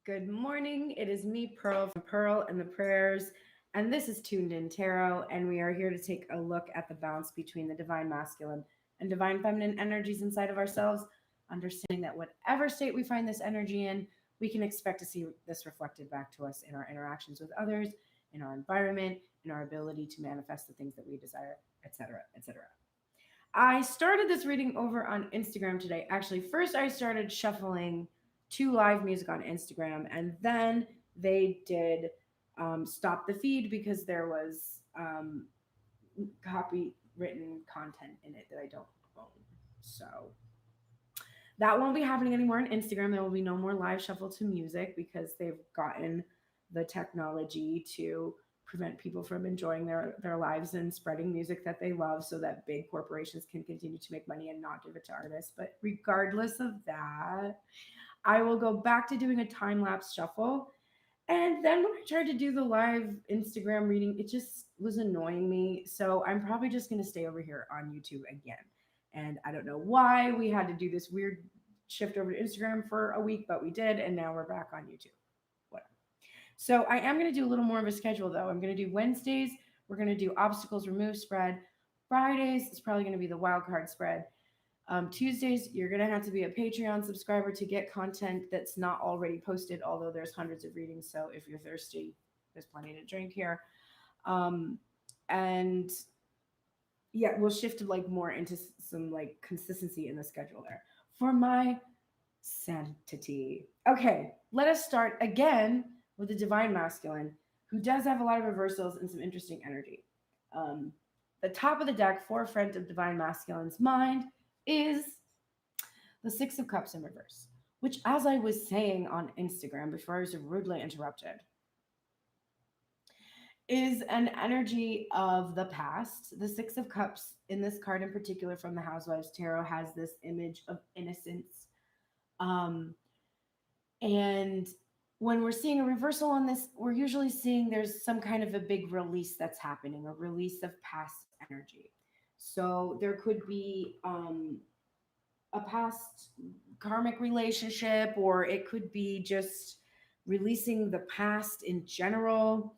Good morning. It is me, Pearl from Pearl and the Prayers, and this is Tuned In Tarot. And we are here to take a look at the balance between the divine masculine and divine feminine energies inside of ourselves, understanding that whatever state we find this energy in, we can expect to see this reflected back to us in our interactions with others, in our environment, in our ability to manifest the things that we desire, etc., etc. I started this reading over on Instagram today. Actually, first I started shuffling to live music on Instagram, and then they did stop the feed because there was copywritten content in it that I don't own. So that won't be happening anymore on Instagram. There will be no more live shuffle to music because they've gotten the technology to prevent people from enjoying their lives and spreading music that they love so that big corporations can continue to make money and not give it to artists. But regardless of that, I will go back to doing a time lapse shuffle. And then when I tried to do the live Instagram reading, it just was annoying me. So I'm probably just going to stay over here on YouTube again. And I don't know why we had to do this weird shift over to Instagram for a week, but we did. And now we're back on YouTube. Whatever. So I am going to do a little more of a schedule though. I'm going to do Wednesdays. We're going to do obstacles remove spread. Fridays is probably going to be the wild card spread. Tuesdays, you're going to have to be a Patreon subscriber to get content that's not already posted, although there's hundreds of readings. So if you're thirsty, there's plenty to drink here. And yeah, we'll shift like more into some like consistency in the schedule there for my sanctity. Okay, let us start again with the divine masculine, who does have a lot of reversals and some interesting energy. The top of the deck, forefront of divine masculine's mind, is the Six of Cups in reverse, which, as I was saying on Instagram before I was rudely interrupted, is an energy of the past. The Six of Cups in this card in particular from the Housewives Tarot has this image of innocence. And when we're seeing a reversal on this, we're usually seeing there's some kind of a big release that's happening, a release of past energy. So there could be a past karmic relationship, or it could be just releasing the past in general.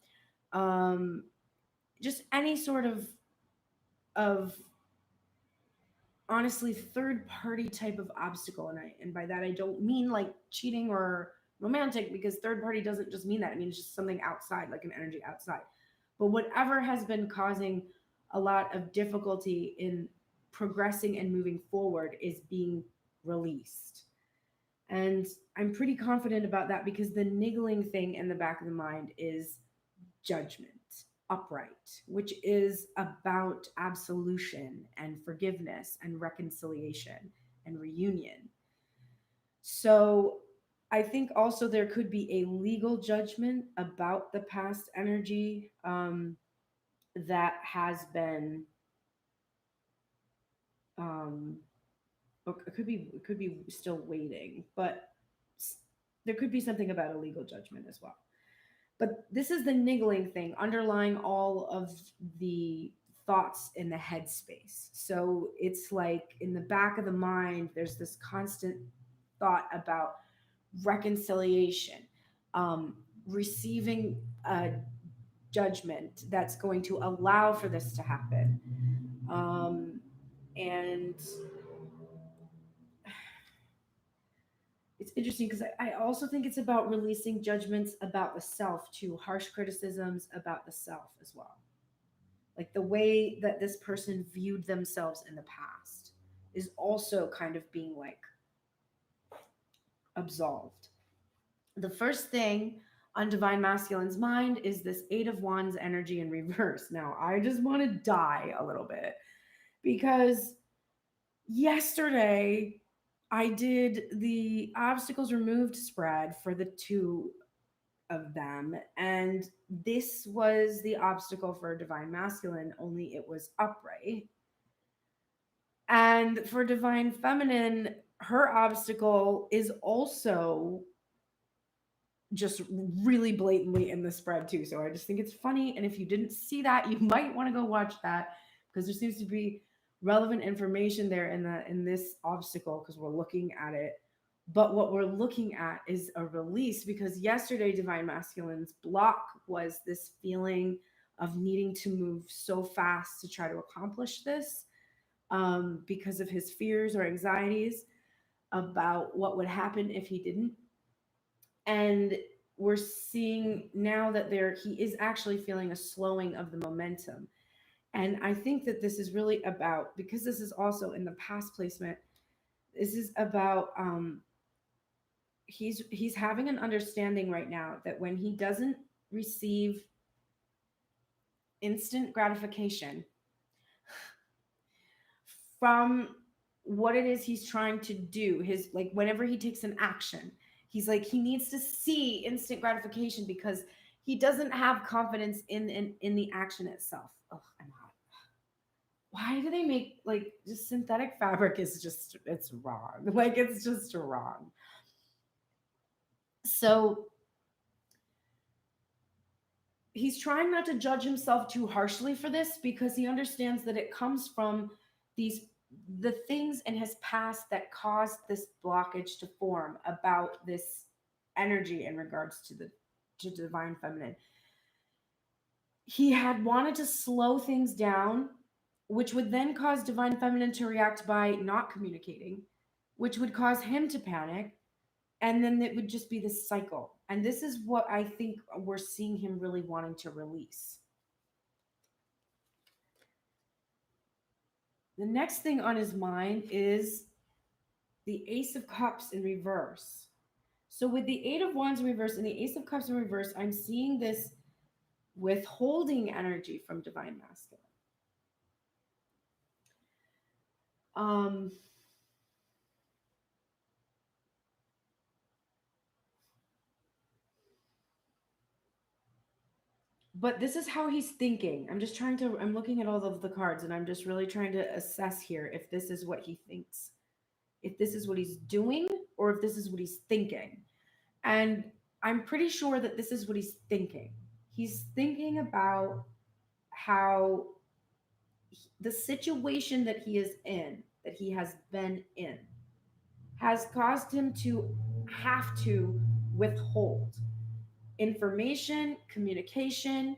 Just any sort of honestly third party type of obstacle, and by that I don't mean like cheating or romantic, because third party doesn't just mean that. It means just something outside, like an energy outside. But whatever has been causing a lot of difficulty in progressing and moving forward is being released. And I'm pretty confident about that because the niggling thing in the back of the mind is judgment, upright, which is about absolution and forgiveness and reconciliation and reunion. So I think also there could be a legal judgment about the past energy that has been it could be still waiting, but there could be something about a legal judgment as well. But this is the niggling thing underlying all of the thoughts in the headspace. So it's like in the back of the mind, there's this constant thought about reconciliation, receiving a judgment that's going to allow for this to happen. And it's interesting because I also think it's about releasing judgments about the self too, harsh criticisms about the self as well. Like the way that this person viewed themselves in the past is also kind of being like absolved. The first thing on divine masculine's mind is this Eight of Wands energy in reverse. Now, I just want to die a little bit because yesterday I did the obstacles removed spread for the two of them, and this was the obstacle for divine masculine, only it was upright. And for divine feminine, her obstacle is also just really blatantly in the spread too. So I just think it's funny, and if you didn't see that, you might want to go watch that because there seems to be relevant information there in this obstacle because we're looking at it But what we're looking at is a release, because yesterday Divine Masculine's block was this feeling of needing to move so fast to try to accomplish this, because of his fears or anxieties about what would happen if he didn't. And we're seeing now that he is actually feeling a slowing of the momentum. And I think that this is really about, because this is also in the past placement, this is about he's having an understanding right now that when he doesn't receive instant gratification from what it is he's trying to do, his, like, whenever he takes an action, he's like, he needs to see instant gratification because he doesn't have confidence in the action itself. Oh, I'm hot. Why do they make, like, just synthetic fabric is just, it's wrong. Like, it's just wrong. So he's trying not to judge himself too harshly for this, because he understands that it comes from the things in his past that caused this blockage to form about this energy in regards to the divine feminine. He had wanted to slow things down, which would then cause divine feminine to react by not communicating, which would cause him to panic, and then it would just be this cycle. And this is what I think we're seeing him really wanting to release. The next thing on his mind is the Ace of Cups in reverse. So with the Eight of Wands in reverse and the Ace of Cups in reverse, I'm seeing this withholding energy from divine masculine. But this is how he's thinking. I'm looking at all of the cards and I'm just really trying to assess here if this is what he thinks, if this is what he's doing, or if this is what he's thinking. And I'm pretty sure that this is what he's thinking. He's thinking about how the situation that he is in, that he has been in, has caused him to have to withhold information, communication,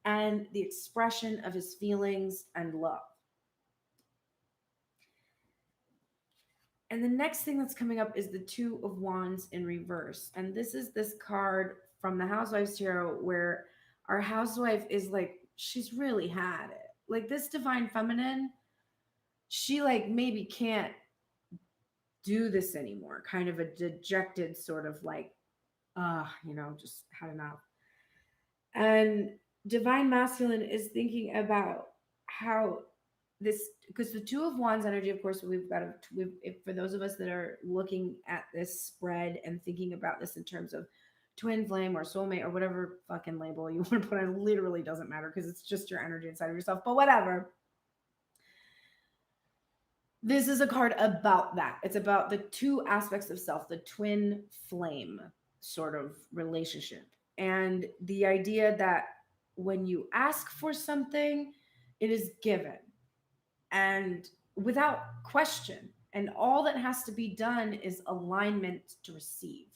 and the expression of his feelings and love. And the next thing that's coming up is the Two of Wands in reverse. And this is this card from the Housewives Tarot where our housewife is like, she's really had it. Like, this divine feminine, she, like, maybe can't do this anymore. Kind of a dejected sort of like, just had enough. And divine masculine is thinking about how this, because the Two of Wands energy, of course, for those of us that are looking at this spread and thinking about this in terms of twin flame or soulmate or whatever fucking label you want to put on, literally doesn't matter because it's just your energy inside of yourself, but whatever. This is a card about that. It's about the two aspects of self, the twin flame sort of relationship. And the idea that when you ask for something, it is given and without question. And all that has to be done is alignment to receive.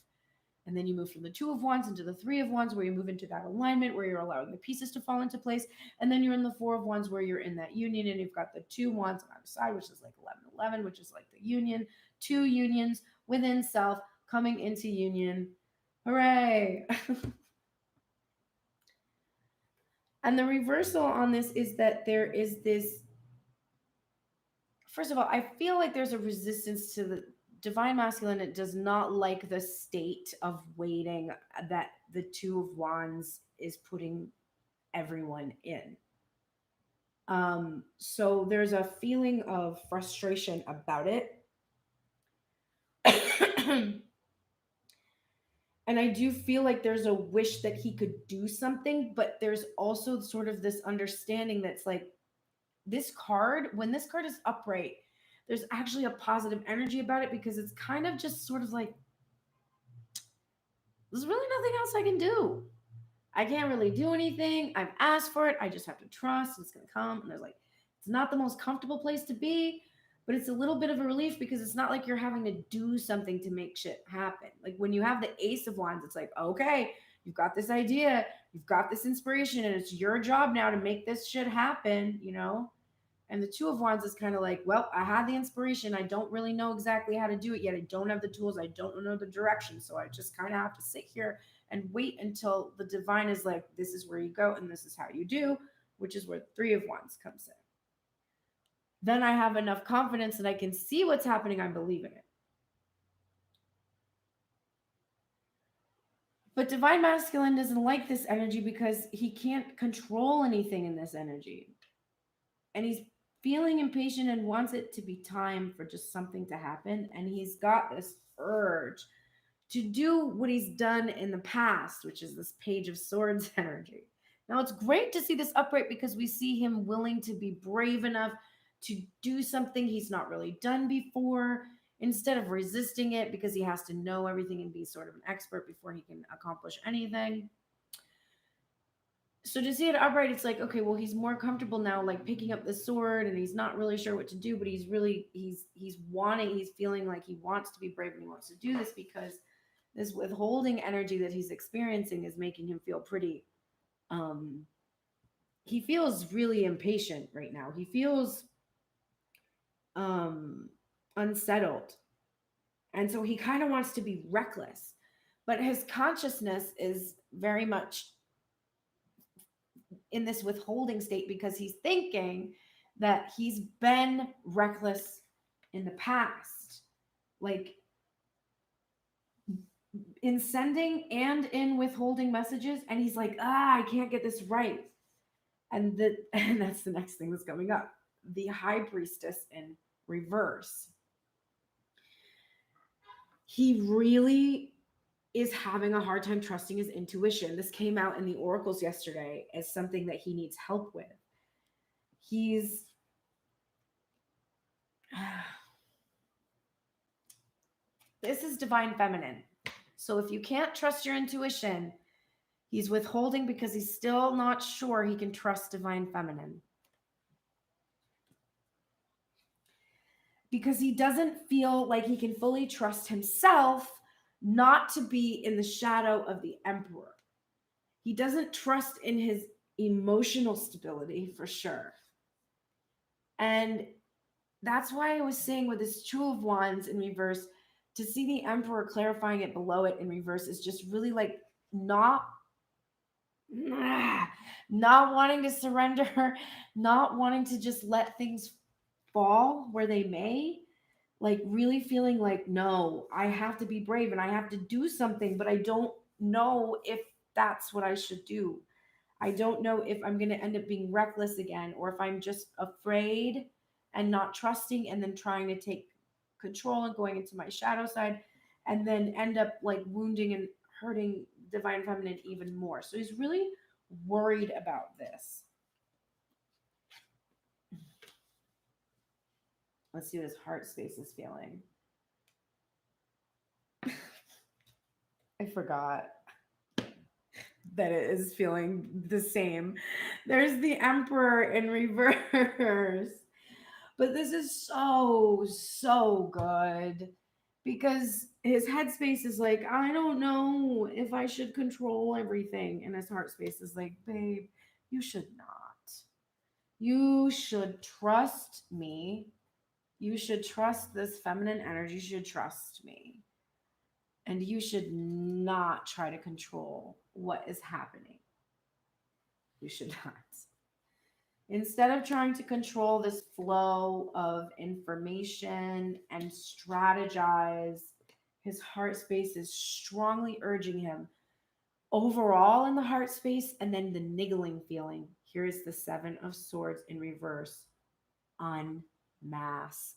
And then you move from the Two of Wands into the Three of Wands, where you move into that alignment, where you're allowing the pieces to fall into place. And then you're in the Four of Wands, where you're in that union, and you've got the Two Wands on either side, which is like 11-11, which is like the union. Two unions within self coming into union. Hooray! And the reversal on this is that there is this, first of all, I feel like there's a resistance to the divine masculine. It does not like the state of waiting that the Two of Wands is putting everyone in. So there's a feeling of frustration about it. And I do feel like there's a wish that he could do something, but there's also sort of this understanding that's like, this card, when this card is upright, there's actually a positive energy about it, because it's kind of just sort of like, there's really nothing else I can do. I can't really do anything. I've asked for it. I just have to trust it's going to come. And there's like, it's not the most comfortable place to be, But it's a little bit of a relief because it's not like you're having to do something to make shit happen. Like when you have the Ace of Wands, it's like, okay, you've got this idea, you've got this inspiration, and it's your job now to make this shit happen, you know? And the Two of Wands is kind of like, well, I had the inspiration. I don't really know exactly how to do it yet. I don't have the tools. I don't know the direction. So I just kind of have to sit here and wait until the divine is like, this is where you go and this is how you do, which is where the Three of Wands comes in. Then I have enough confidence that I can see what's happening. I believe in it. But divine masculine doesn't like this energy because he can't control anything in this energy. And he's feeling impatient and wants it to be time for just something to happen. And he's got this urge to do what he's done in the past, which is this Page of Swords energy. Now, it's great to see this upright because we see him willing to be brave enough to do something he's not really done before, instead of resisting it because he has to know everything and be sort of an expert before he can accomplish anything. So to see it upright, it's like, okay, well, he's more comfortable now, like picking up the sword, and he's not really sure what to do, but he's feeling like he wants to be brave and he wants to do this because this withholding energy that he's experiencing is making him feel pretty he feels really impatient right now. He feels unsettled. And so he kind of wants to be reckless. But his consciousness is very much in this withholding state because he's thinking that he's been reckless in the past. Like in sending and in withholding messages, and he's like, I can't get this right. And that's the next thing that's coming up. The High Priestess in reverse. He really is having a hard time trusting his intuition. This came out in the oracles yesterday as something that he needs help with. This is divine feminine. So if you can't trust your intuition, he's withholding because he's still not sure he can trust divine feminine. Because he doesn't feel like he can fully trust himself not to be in the shadow of the emperor. He doesn't trust in his emotional stability for sure. And that's why I was saying with this Two of Wands in reverse, to see the emperor clarifying it below it in reverse is just really like not wanting to surrender, not wanting to just let things fall where they may, like really feeling like, no, I have to be brave and I have to do something, but I don't know if that's what I should do. I don't know if I'm going to end up being reckless again, or if I'm just afraid and not trusting and then trying to take control and going into my shadow side and then end up like wounding and hurting divine feminine even more. So he's really worried about this. Let's see what his heart space is feeling. I forgot that it is feeling the same. There's the Emperor in reverse. But this is so good because his headspace is like, I don't know if I should control everything. And his heart space is like, babe, you should not. You should trust me. You should trust this feminine energy. You should trust me. And you should not try to control what is happening. You should not. Instead of trying to control this flow of information and strategize, his heart space is strongly urging him overall in the heart space, and then the niggling feeling. Here is the Seven of Swords in reverse. Unmask.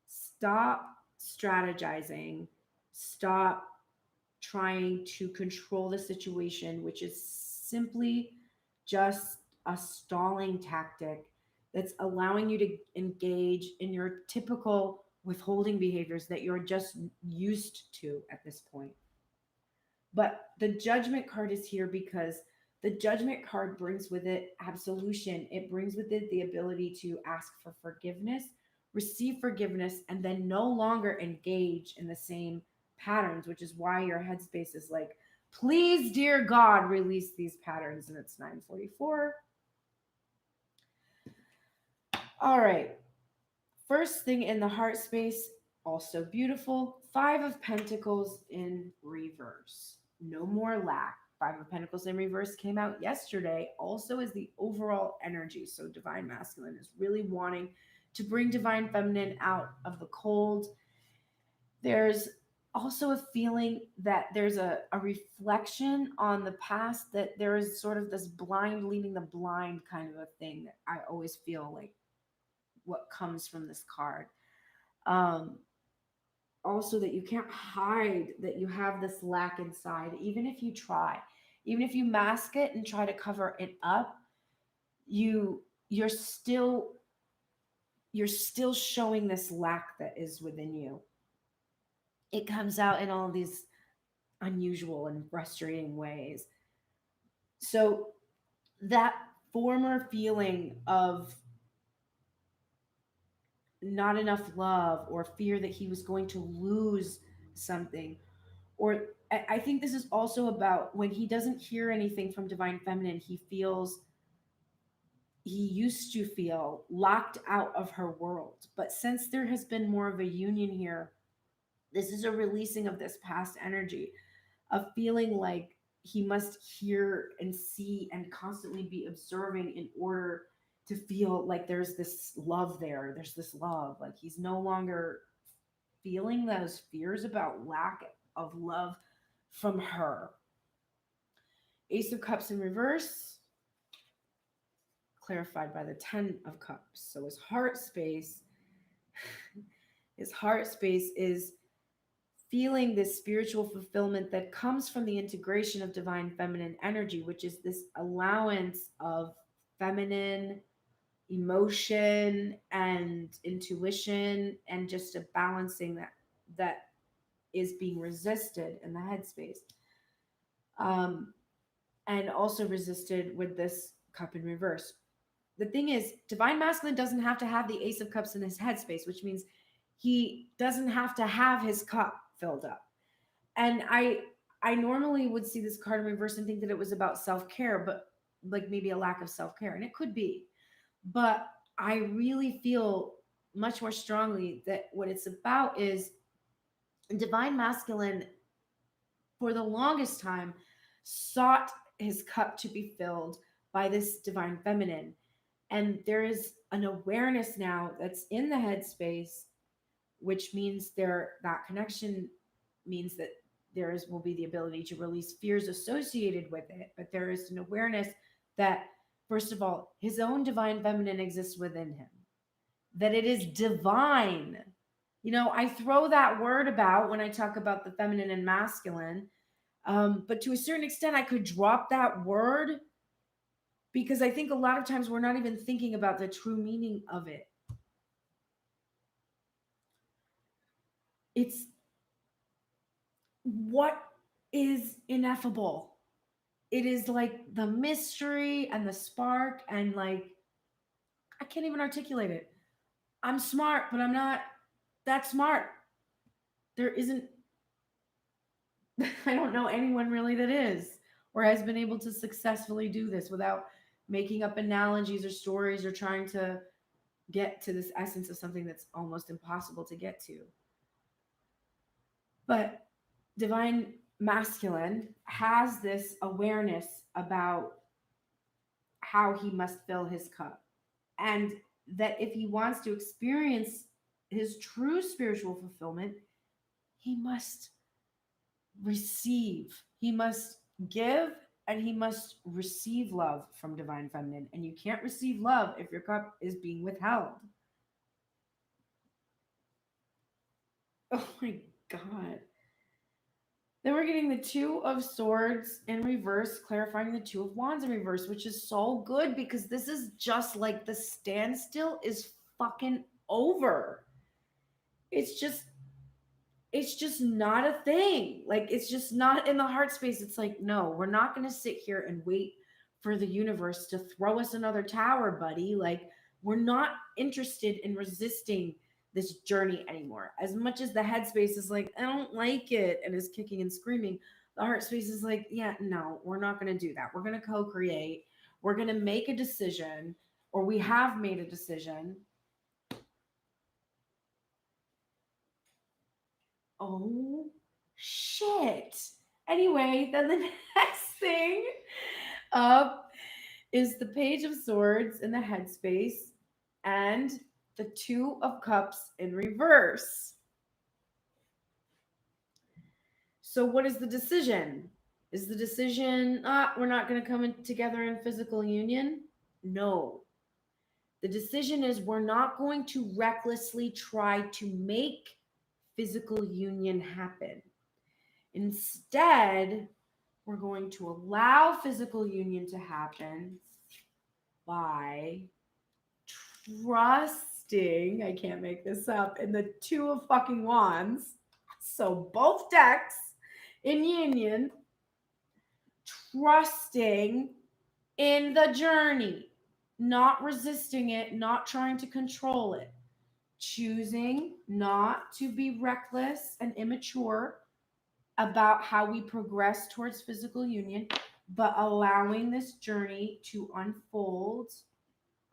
Stop strategizing. Stop trying to control the situation, which is simply just a stalling tactic that's allowing you to engage in your typical withholding behaviors that you're just used to at this point. But the Judgment card is here because the Judgment card brings with it absolution. It brings with it the ability to ask for forgiveness, receive forgiveness, and then no longer engage in the same patterns, which is why your headspace is like, please, dear God, release these patterns. And it's 9:44. All right. First thing in the heart space, also beautiful. 5 of Pentacles in reverse. No more lack. 5 of Pentacles in reverse came out yesterday, also is the overall energy. So Divine Masculine is really wanting to bring Divine Feminine out of the cold. There's also a feeling that there's a reflection on the past, that there is sort of this blind leading the blind kind of a thing that I always feel like what comes from this card. Um, Also, that you can't hide that you have this lack inside, even if you try, even if you mask it and try to cover it up, you're still showing this lack that is within you. It comes out in all these unusual and frustrating ways. So that former feeling of not enough love or fear that he was going to lose something, or I think this is also about when he doesn't hear anything from Divine Feminine, he used to feel locked out of her world. But since there has been more of a union here, this is a releasing of this past energy of feeling like he must hear and see and constantly be observing in order to feel like there's this love there. There's this love. Like he's no longer feeling those fears about lack of love from her. Ace of Cups in reverse, clarified by the 10 of Cups. So his heart space is feeling this spiritual fulfillment that comes from the integration of Divine Feminine energy, which is this allowance of feminine emotion and intuition, and just a balancing that is being resisted in the headspace. And also resisted with this cup in reverse. The thing is, Divine Masculine doesn't have to have the Ace of Cups in his headspace, which means he doesn't have to have his cup filled up. And I normally would see this card in reverse and think that it was about self-care, but like maybe a lack of self-care, and it could be. But I really feel much more strongly that what it's about is Divine Masculine, for the longest time, sought his cup to be filled by this Divine Feminine. And there is an awareness now that's in the headspace, which means that connection means that will be the ability to release fears associated with it. But there is an awareness that, first of all, his own Divine Feminine exists within him, that it is divine. You know, I throw that word about when I talk about the feminine and masculine, but to a certain extent, I could drop that word because I think a lot of times we're not even thinking about the true meaning of it. It's what is ineffable. It is like the mystery and the spark, and like, I can't even articulate it. I'm smart, but I'm not that smart. There isn't, I don't know anyone really that is or has been able to successfully do this without making up analogies or stories or trying to get to this essence of something that's almost impossible to get to. But Divine Masculine has this awareness about how he must fill his cup, and that if he wants to experience his true spiritual fulfillment, he must receive, he must give, and he must receive love from Divine Feminine. And you can't receive love if your cup is being withheld. Oh my God. Then we're getting the 2 of Swords in reverse, clarifying the 2 of Wands in reverse, which is so good because this is just like the standstill is fucking over. It's just not a thing. Like, it's just not in the heart space. It's like, no, we're not going to sit here and wait for the universe to throw us another tower, buddy. Like, we're not interested in resisting this journey anymore. As much as the headspace is like, I don't like it, and is kicking and screaming, the heart space is like, yeah, no, we're not going to do that. We're going to co-create. We're going to make a decision, or we have made a decision. Oh, shit. Anyway, then the next thing up is the Page of Swords in the headspace and the Two of Cups in reverse. So, what is the decision? Is the decision, we're not going to come in together in physical union? No. The decision is we're not going to recklessly try to make physical union happen. Instead, we're going to allow physical union to happen by trusting, I can't make this up, in the Two of fucking Wands. So both decks in union, trusting in the journey, not resisting it, not trying to control it, choosing not to be reckless and immature about how we progress towards physical union, but allowing this journey to unfold,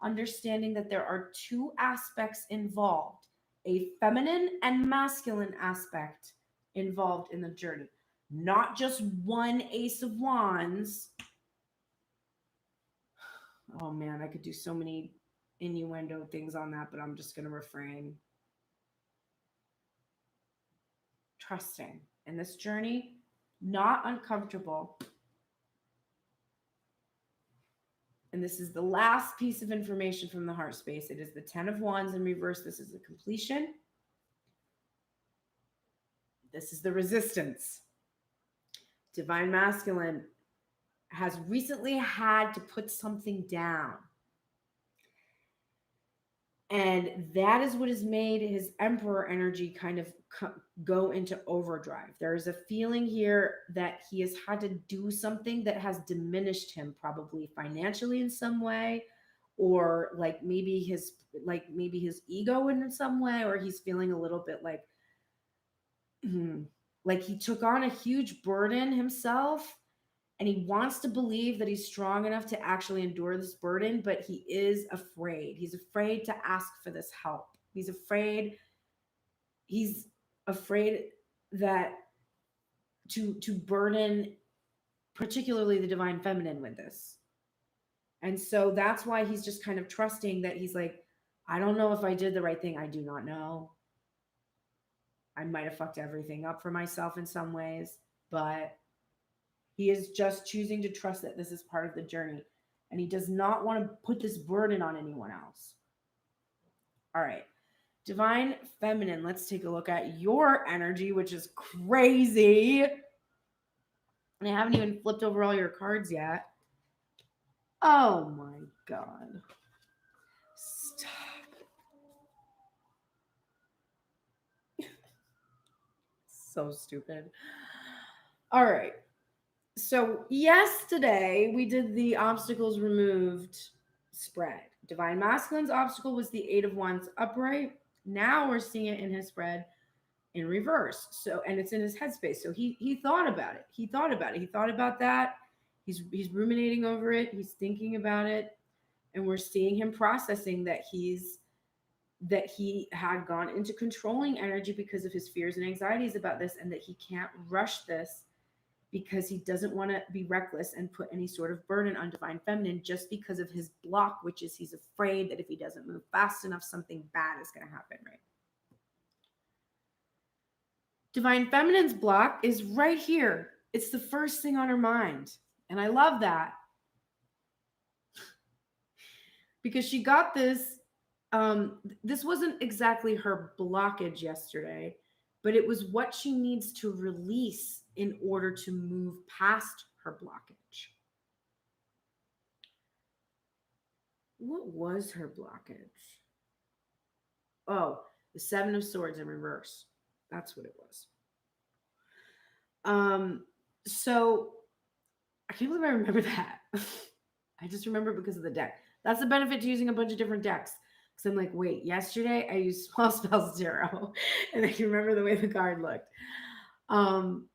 understanding that there are two aspects involved, a feminine and masculine aspect involved in the journey, not just one Ace of Wands. Oh man, I could do so many innuendo things on that, but I'm just going to refrain. Trusting in this journey, not uncomfortable. And this is the last piece of information from the heart space. It is the 10 of Wands in reverse. This is the completion. This is the resistance. Divine Masculine has recently had to put something down. And that is what has made his Emperor energy kind of go into overdrive. There is a feeling here that he has had to do something that has diminished him, probably financially in some way, or like maybe his ego in some way, or he's feeling a little bit like he took on a huge burden himself. And he wants to believe that he's strong enough to actually endure this burden, but he is afraid. He's afraid to ask for this help. He's afraid that to burden particularly the divine feminine with this. And so that's why he's just kind of trusting that he's like, I don't know if I did the right thing. I do not know. I might have fucked everything up for myself in some ways, but he is just choosing to trust that this is part of the journey. And he does not want to put this burden on anyone else. All right. Divine Feminine. Let's take a look at your energy, which is crazy. And I haven't even flipped over all your cards yet. Oh my God. Stop. So stupid. All right. So yesterday we did the obstacles removed spread. Divine Masculine's obstacle was the 8 of Wands upright. Now we're seeing it in his spread in reverse. So, and it's in his headspace. So he thought about it. He thought about that. He's ruminating over it. He's thinking about it. And we're seeing him processing that he had gone into controlling energy because of his fears and anxieties about this, and that he can't rush this because he doesn't want to be reckless and put any sort of burden on Divine Feminine just because of his block, which is he's afraid that if he doesn't move fast enough, something bad is going to happen, right? Divine Feminine's block is right here. It's the first thing on her mind. And I love that. Because she got this, this wasn't exactly her blockage yesterday, but it was what she needs to release in order to move past her blockage. What was her blockage? Oh, the 7 of Swords in reverse. That's what it was. So I can't believe I remember that. I just remember because of the deck. That's the benefit to using a bunch of different decks. Because I'm like, wait, yesterday I used small spell 0, and I can remember the way the card looked. Um,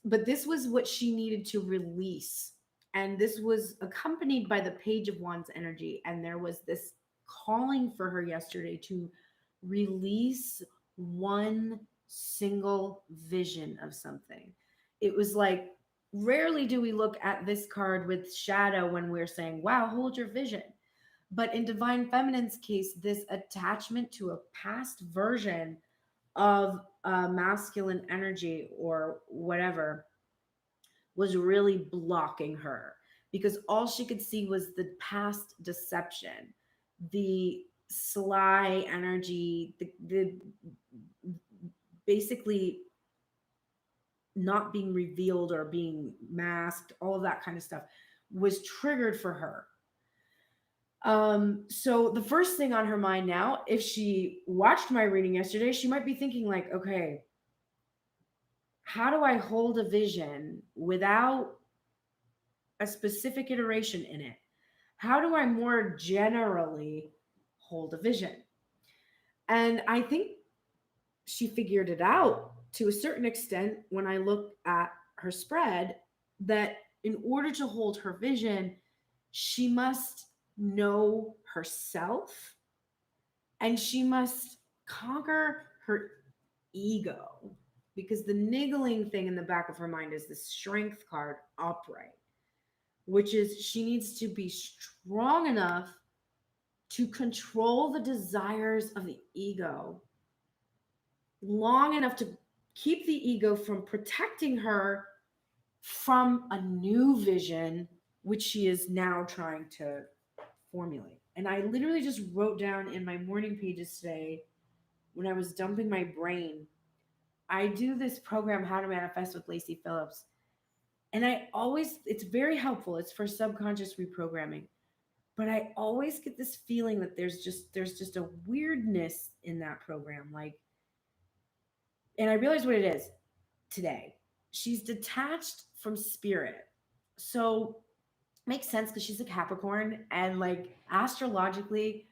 but this was what she needed to release. And this was accompanied by the Page of Wands energy. And there was this calling for her yesterday to release one single vision of something. It was like, rarely do we look at this card with shadow when we're saying, wow, hold your vision. But in Divine Feminine's case, this attachment to a past version of masculine energy or whatever was really blocking her, because all she could see was the past deception, the sly energy, the basically not being revealed or being masked, all of that kind of stuff was triggered for her. So the first thing on her mind now, if she watched my reading yesterday, she might be thinking like, okay, how do I hold a vision without a specific iteration in it? How do I more generally hold a vision? And I think she figured it out to a certain extent when I look at her spread, that in order to hold her vision, she must know herself and she must conquer her ego, because the niggling thing in the back of her mind is the strength card upright, which is she needs to be strong enough to control the desires of the ego long enough to keep the ego from protecting her from a new vision, which she is now trying to formulate. And I literally just wrote down in my morning pages today, when I was dumping my brain, I do this program, How to Manifest with Lacey Phillips. And I always, it's very helpful. It's for subconscious reprogramming. But I always get this feeling that there's just a weirdness in that program. Like, and I realized what it is today. She's detached from spirit. So makes sense because she's a Capricorn, and like astrologically,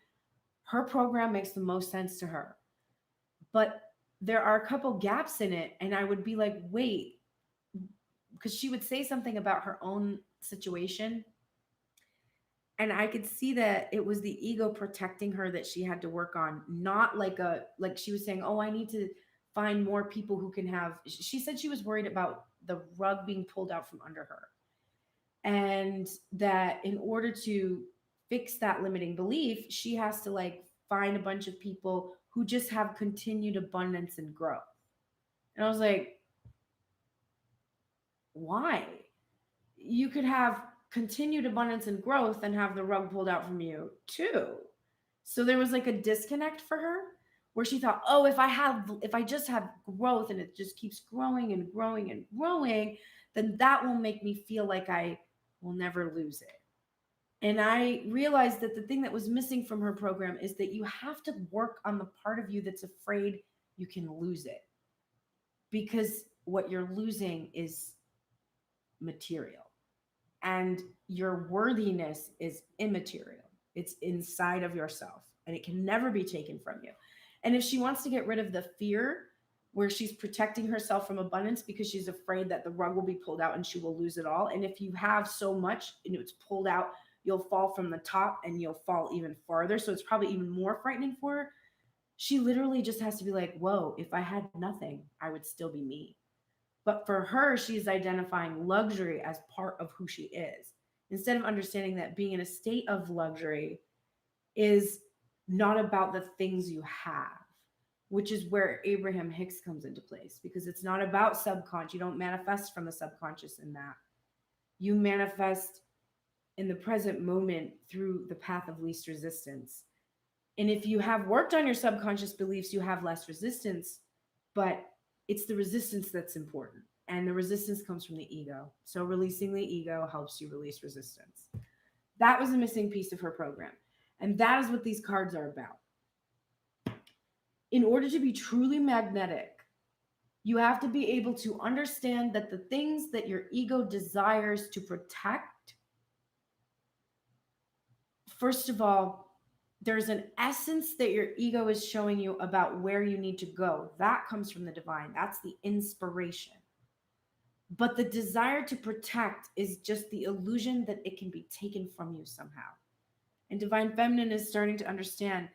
her program makes the most sense to her. But there are a couple gaps in it, and I would be like, wait, because she would say something about her own situation, and I could see that it was the ego protecting her that she had to work on, not like she was saying, oh, I need to find more people who can have, she said she was worried about the rug being pulled out from under her, and that in order to fix that limiting belief, she has to like find a bunch of people who just have continued abundance and growth. And I was like, why? You could have continued abundance and growth and have the rug pulled out from you too. So there was like a disconnect for her, where she thought, oh, if I just have growth and it just keeps growing and growing and growing, then that will make me feel like I will never lose it. And I realized that the thing that was missing from her program is that you have to work on the part of you that's afraid you can lose it. Because what you're losing is material, and your worthiness is immaterial. It's inside of yourself, and it can never be taken from you. And if she wants to get rid of the fear where she's protecting herself from abundance because she's afraid that the rug will be pulled out and she will lose it all. And if you have so much and it's pulled out, you'll fall from the top and you'll fall even farther. So it's probably even more frightening for her. She literally just has to be like, whoa, if I had nothing, I would still be me. But for her, she's identifying luxury as part of who she is, instead of understanding that being in a state of luxury is not about the things you have, which is where Abraham Hicks comes into place, because it's not about subconscious. You don't manifest from the subconscious in that. You manifest in the present moment through the path of least resistance. And if you have worked on your subconscious beliefs, you have less resistance, but it's the resistance that's important. And the resistance comes from the ego. So releasing the ego helps you release resistance. That was a missing piece of her program. And that is what these cards are about. In order to be truly magnetic, you have to be able to understand that the things that your ego desires to protect, first of all, there's an essence that your ego is showing you about where you need to go. That comes from the divine. That's the inspiration. But the desire to protect is just the illusion that it can be taken from you somehow. And divine feminine is starting to understand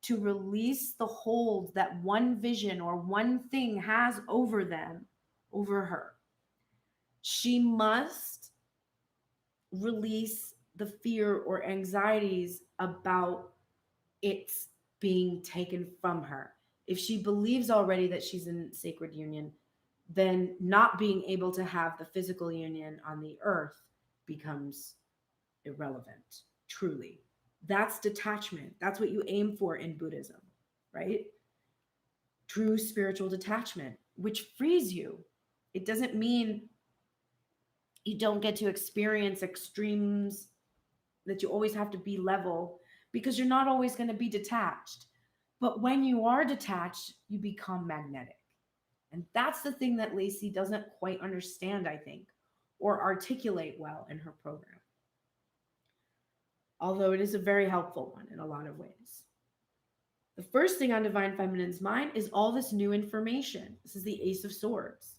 to release the hold that one vision or one thing has over them, over her. She must release the fear or anxieties about it's being taken from her. If she believes already that she's in sacred union, then not being able to have the physical union on the earth becomes irrelevant, truly. That's detachment. That's what you aim for in Buddhism, right? True spiritual detachment, which frees you. It doesn't mean you don't get to experience extremes, that you always have to be level, because you're not always going to be detached. But when you are detached, you become magnetic. And that's the thing that Lacey doesn't quite understand, I think, or articulate well in her program. Although it is a very helpful one in a lot of ways. The first thing on Divine Feminine's mind is all this new information. This is the Ace of Swords.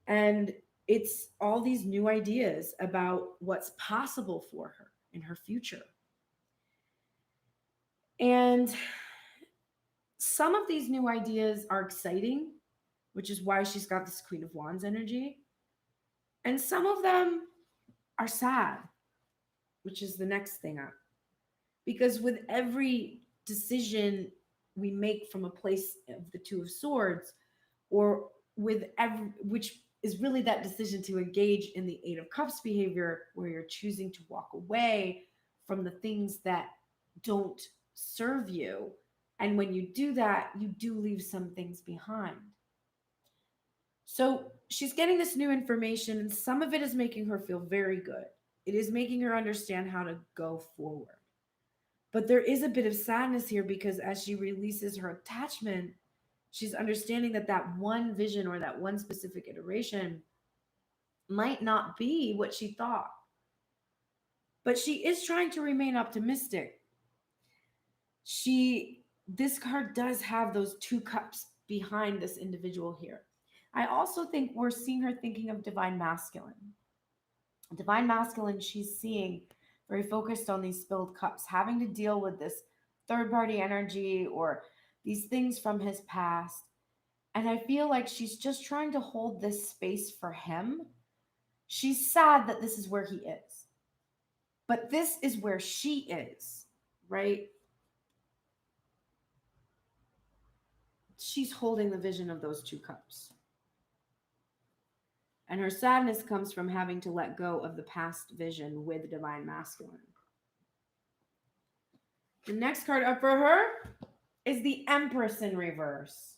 And it's all these new ideas about what's possible for her in her future. And some of these new ideas are exciting, which is why she's got this Queen of Wands energy. And some of them are sad, which is the next thing up. Because with every decision we make from a place of the Two of Swords, or with every, which is really that decision to engage in the Eight of Cups behavior, where you're choosing to walk away from the things that don't serve you. And when you do that, you do leave some things behind. So she's getting this new information, and some of it is making her feel very good. It is making her understand how to go forward. But there is a bit of sadness here, because as she releases her attachment, she's understanding that that one vision or that one specific iteration might not be what she thought. But she is trying to remain optimistic. This card does have those two cups behind this individual here. I also think we're seeing her thinking of divine masculine. Divine masculine, she's seeing very focused on these spilled cups, having to deal with this third party energy or these things from his past. And I feel like she's just trying to hold this space for him. She's sad that this is where he is. But this is where she is, right? She's holding the vision of those two cups. And her sadness comes from having to let go of the past vision with divine masculine. The next card up for her is the Empress in reverse.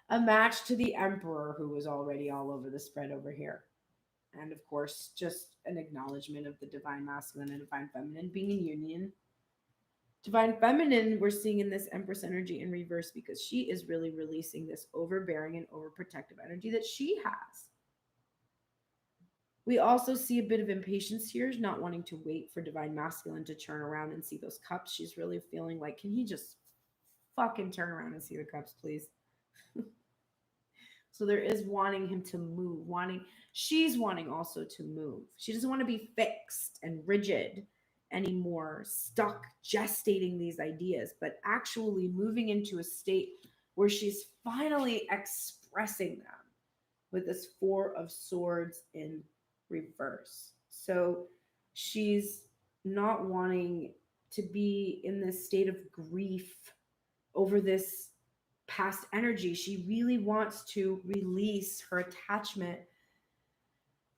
A match to the Emperor, who was already all over the spread over here. And of course, just an acknowledgement of the divine masculine and divine feminine being in union. Divine feminine, we're seeing in this Empress energy in reverse, because she is really releasing this overbearing and overprotective energy that she has. We also see a bit of impatience here, not wanting to wait for divine masculine to turn around and see those cups. She's really feeling like, can he just fucking turn around and see the cups, please? So there is wanting him to move, she's wanting also to move. She doesn't want to be fixed and rigid anymore, stuck gestating these ideas, but actually moving into a state where she's finally expressing them with this Four of Swords in reverse. So she's not wanting to be in this state of grief over this past energy. She really wants to release her attachment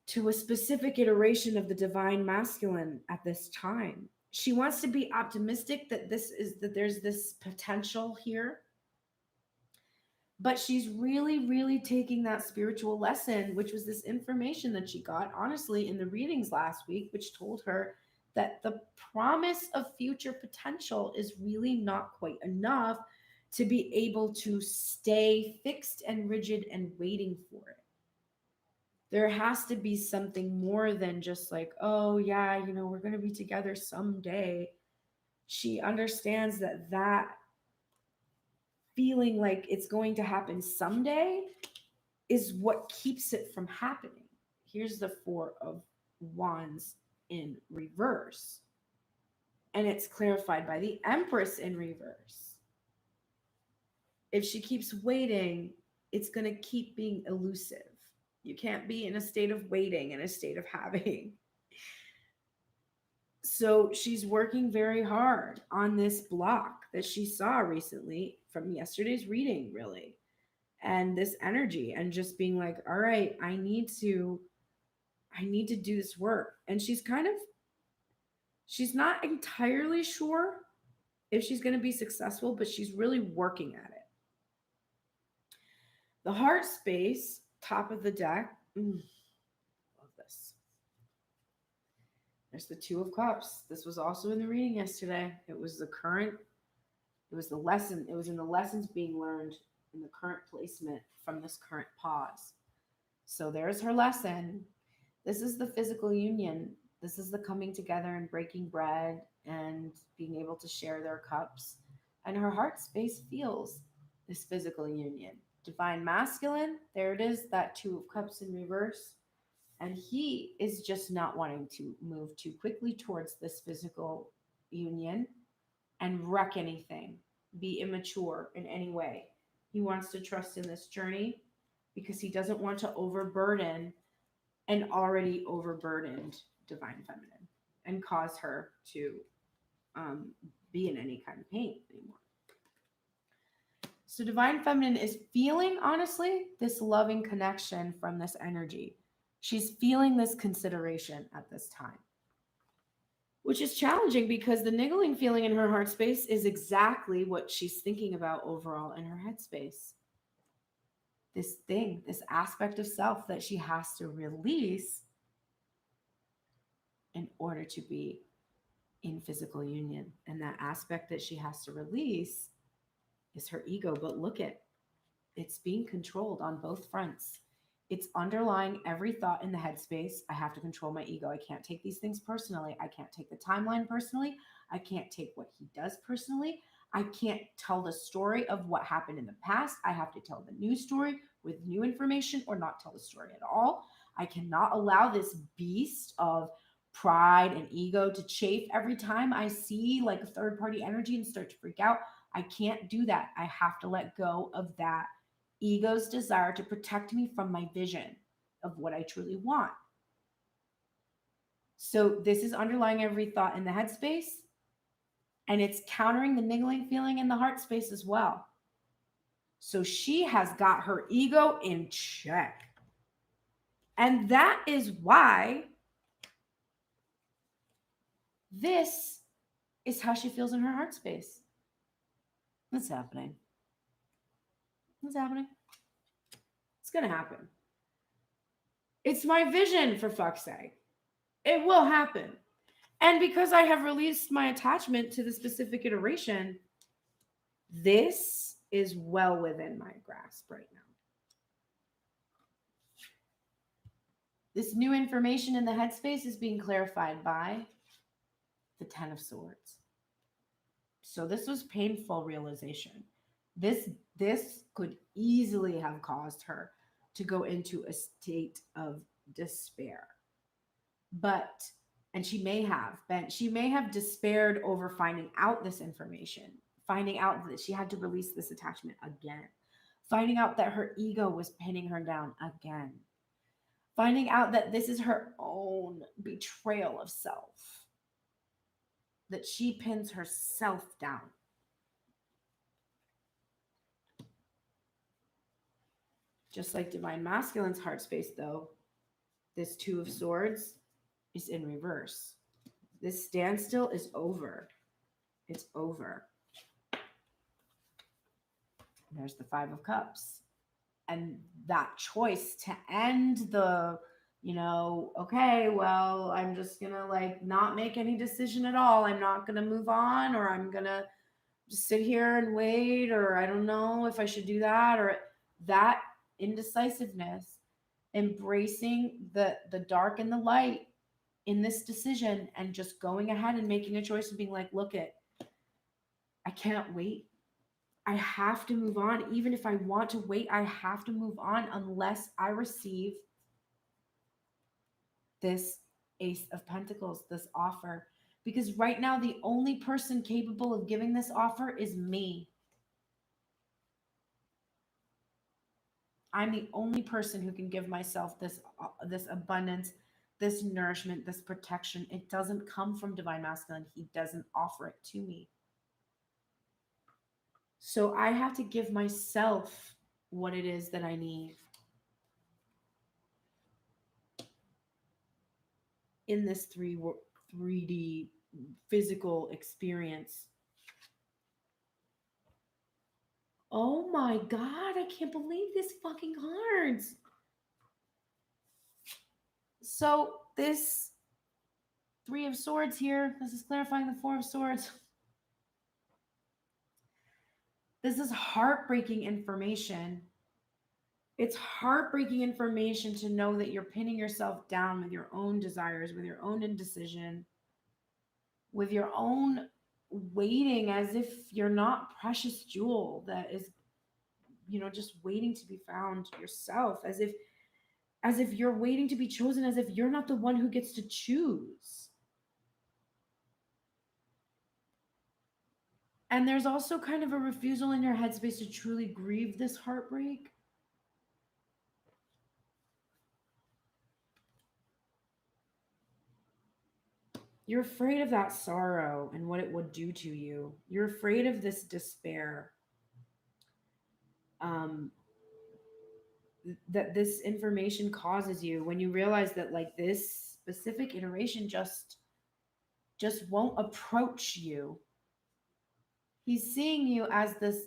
to a specific iteration of the divine masculine at this time. She wants to be optimistic that there's this potential here. But she's really, really taking that spiritual lesson, which was this information that she got, honestly, in the readings last week, which told her that the promise of future potential is really not quite enough to be able to stay fixed and rigid and waiting for it. There has to be something more than just like, oh yeah, we're going to be together someday. She understands that that feeling like it's going to happen someday is what keeps it from happening. Here's the Four of Wands in reverse. And it's clarified by the Empress in reverse. If she keeps waiting, it's going to keep being elusive. You can't be in a state of waiting, in a state of having. So she's working very hard on this block that she saw recently from yesterday's reading, really. And this energy, and just being like, all right, I need to do this work. And she's not entirely sure if she's going to be successful, but she's really working at it. The heart space, top of the deck. Love this. There's the Two of Cups. This was also in the reading yesterday. It was the lesson. It was in the lessons being learned in the current placement from this current pause. So there's her lesson. This is the physical union. This is the coming together and breaking bread and being able to share their cups. And her heart space feels this physical union. Divine masculine, there it is, that Two of Cups in reverse. And he is just not wanting to move too quickly towards this physical union and wreck anything, be immature in any way. He wants to trust in this journey because he doesn't want to overburden an already overburdened divine feminine and cause her to be in any kind of pain anymore. So divine feminine is feeling, honestly, this loving connection from this energy. She's feeling this consideration at this time, which is challenging because the niggling feeling in her heart space is exactly what she's thinking about overall in her head space. This thing, this aspect of self that she has to release in order to be in physical union. And that aspect that she has to release is her ego. But look at, it's being controlled on both fronts. It's underlying every thought in the headspace. I have to control my ego. I can't take these things personally. I can't take the timeline personally. I can't take what he does personally. I can't tell the story of what happened in the past. I have to tell the new story with new information or not tell the story at all. I cannot allow this beast of pride and ego to chafe every time I see like a third party energy and start to freak out. I can't do that. I have to let go of that ego's desire to protect me from my vision of what I truly want. So this is underlying every thought in the headspace, and it's countering the niggling feeling in the heart space as well. So she has got her ego in check. And that is why this is how she feels in her heart space. What's happening? What's happening? It's going to happen. It's my vision, for fuck's sake. It will happen. And because I have released my attachment to the specific iteration, this is well within my grasp right now. This new information in the headspace is being clarified by the Ten of Swords. So this was painful realization. This could easily have caused her to go into a state of despair. And she may have despaired over finding out this information, finding out that she had to release this attachment again, finding out that her ego was pinning her down again, finding out that this is her own betrayal of self, that she pins herself down. Just like divine masculine's heart space, though, this Two of Swords is in reverse. This standstill is over. It's over. And there's the Five of Cups. And that choice to end the, okay, well, I'm just going to not make any decision at all. I'm not going to move on, or I'm going to just sit here and wait, or I don't know if I should do that, or that indecisiveness, embracing the dark and the light in this decision and just going ahead and making a choice and being like, look it, I can't wait. I have to move on. Even if I want to wait, I have to move on unless I receive this Ace of Pentacles, this offer. Because right now, the only person capable of giving this offer is me. I'm the only person who can give myself this abundance, this nourishment, this protection. It doesn't come from Divine Masculine. He doesn't offer it to me. So I have to give myself what it is that I need in this 3D physical experience. Oh my God, I can't believe this fucking cards. So this Three of Swords here, this is clarifying the Four of Swords. This is heartbreaking information. It's heartbreaking information to know that you're pinning yourself down with your own desires, with your own indecision, with your own waiting as if you're not precious jewel that is, just waiting to be found yourself, as if you're waiting to be chosen, as if you're not the one who gets to choose. And there's also kind of a refusal in your headspace to truly grieve this heartbreak. You're afraid of that sorrow and what it would do to you. You're afraid of this despair. That this information causes you when you realize that like this specific iteration just won't approach you. He's seeing you as this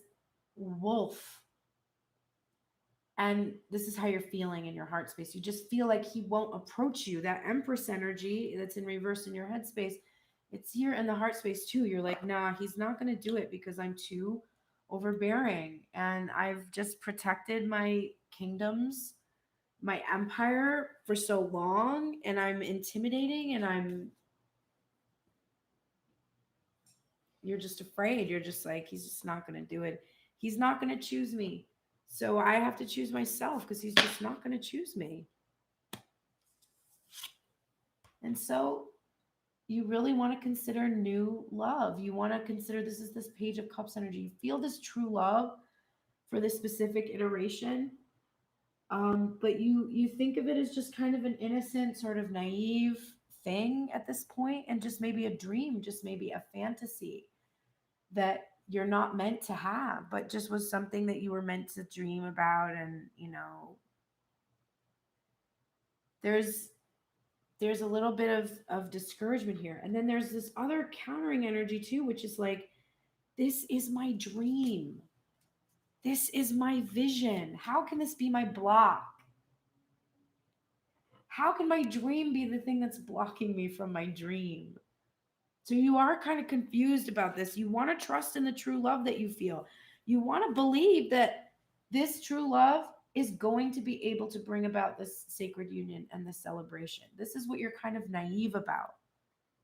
wolf. And this is how you're feeling in your heart space. You just feel like he won't approach you. That Empress energy that's in reverse in your head space, it's here in the heart space too. You're like, nah, he's not going to do it because I'm too overbearing. And I've just protected my kingdoms, my empire for so long. And I'm intimidating and you're just afraid. You're just like, he's just not going to do it. He's not going to choose me. So I have to choose myself because he's just not going to choose me. And so you really want to consider new love. You want to consider this is this Page of Cups energy. You feel this true love for this specific iteration. But you think of it as just kind of an innocent, sort of naive thing at this point, and just maybe a dream, just maybe a fantasy that you're not meant to have, but just was something that you were meant to dream about. And there's a little bit of discouragement here. And then there's this other countering energy too, which is like, this is my dream. This is my vision. How can this be my block? How can my dream be the thing that's blocking me from my dream? So you are kind of confused about this. You want to trust in the true love that you feel. You want to believe that this true love is going to be able to bring about this sacred union and this celebration. This is what you're kind of naive about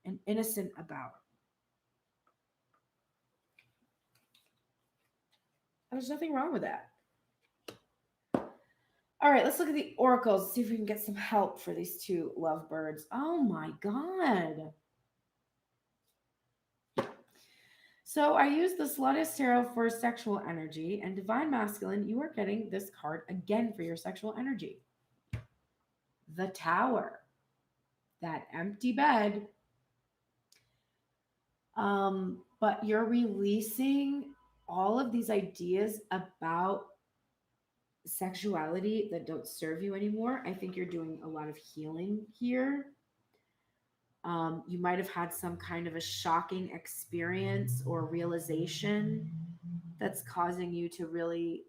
and innocent about. And there's nothing wrong with that. All right, let's look at the oracles, see if we can get some help for these two lovebirds. Oh my God. So I use the Sluttish Tarot for sexual energy, and Divine Masculine, you are getting this card again for your sexual energy. The Tower, that empty bed. But you're releasing all of these ideas about sexuality that don't serve you anymore. I think you're doing a lot of healing here. You might have had some kind of a shocking experience or realization that's causing you to really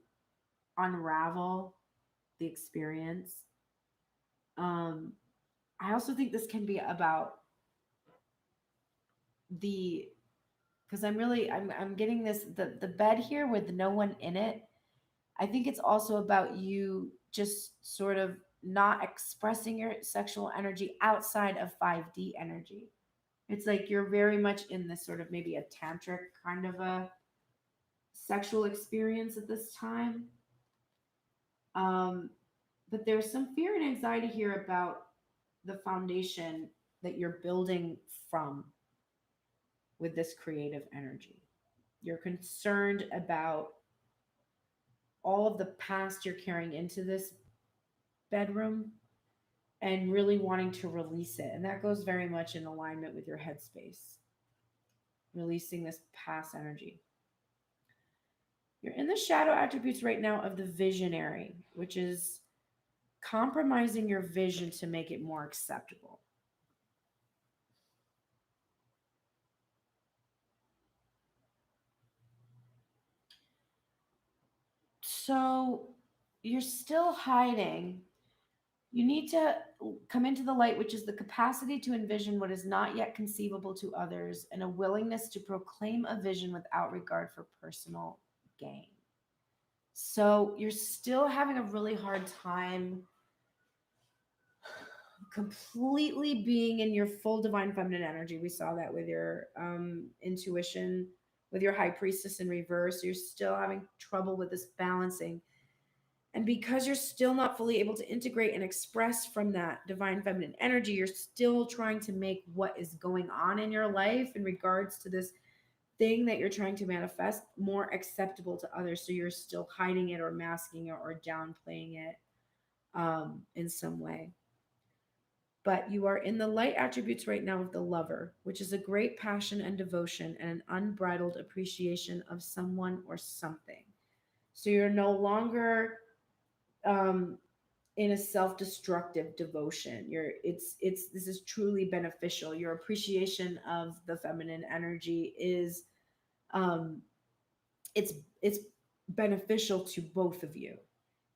unravel the experience. I also think this can be about because I'm getting this the bed here with no one in it. I think it's also about you just sort of not expressing your sexual energy outside of 5D energy. It's like you're very much in this sort of maybe a tantric kind of a sexual experience at this time. Um, but there's some fear and anxiety here about the foundation that you're building from with this creative energy. You're concerned about all of the past you're carrying into this bedroom and really wanting to release it. And that goes very much in alignment with your headspace, releasing this past energy. You're in the shadow attributes right now of the visionary, which is compromising your vision to make it more acceptable. So you're still hiding. You need to come into the light, which is the capacity to envision what is not yet conceivable to others and a willingness to proclaim a vision without regard for personal gain. So you're still having a really hard time completely being in your full divine feminine energy. We saw that with your intuition, with your high priestess in reverse. You're still having trouble with this balancing. And because you're still not fully able to integrate and express from that divine feminine energy, you're still trying to make what is going on in your life in regards to this thing that you're trying to manifest more acceptable to others. So you're still hiding it or masking it or downplaying it in some way. But you are in the light attributes right now of the lover, which is a great passion and devotion and an unbridled appreciation of someone or something. So you're no longer um, in a self-destructive devotion. It's this is truly beneficial. Your appreciation of the feminine energy is um, it's it's beneficial to both of you.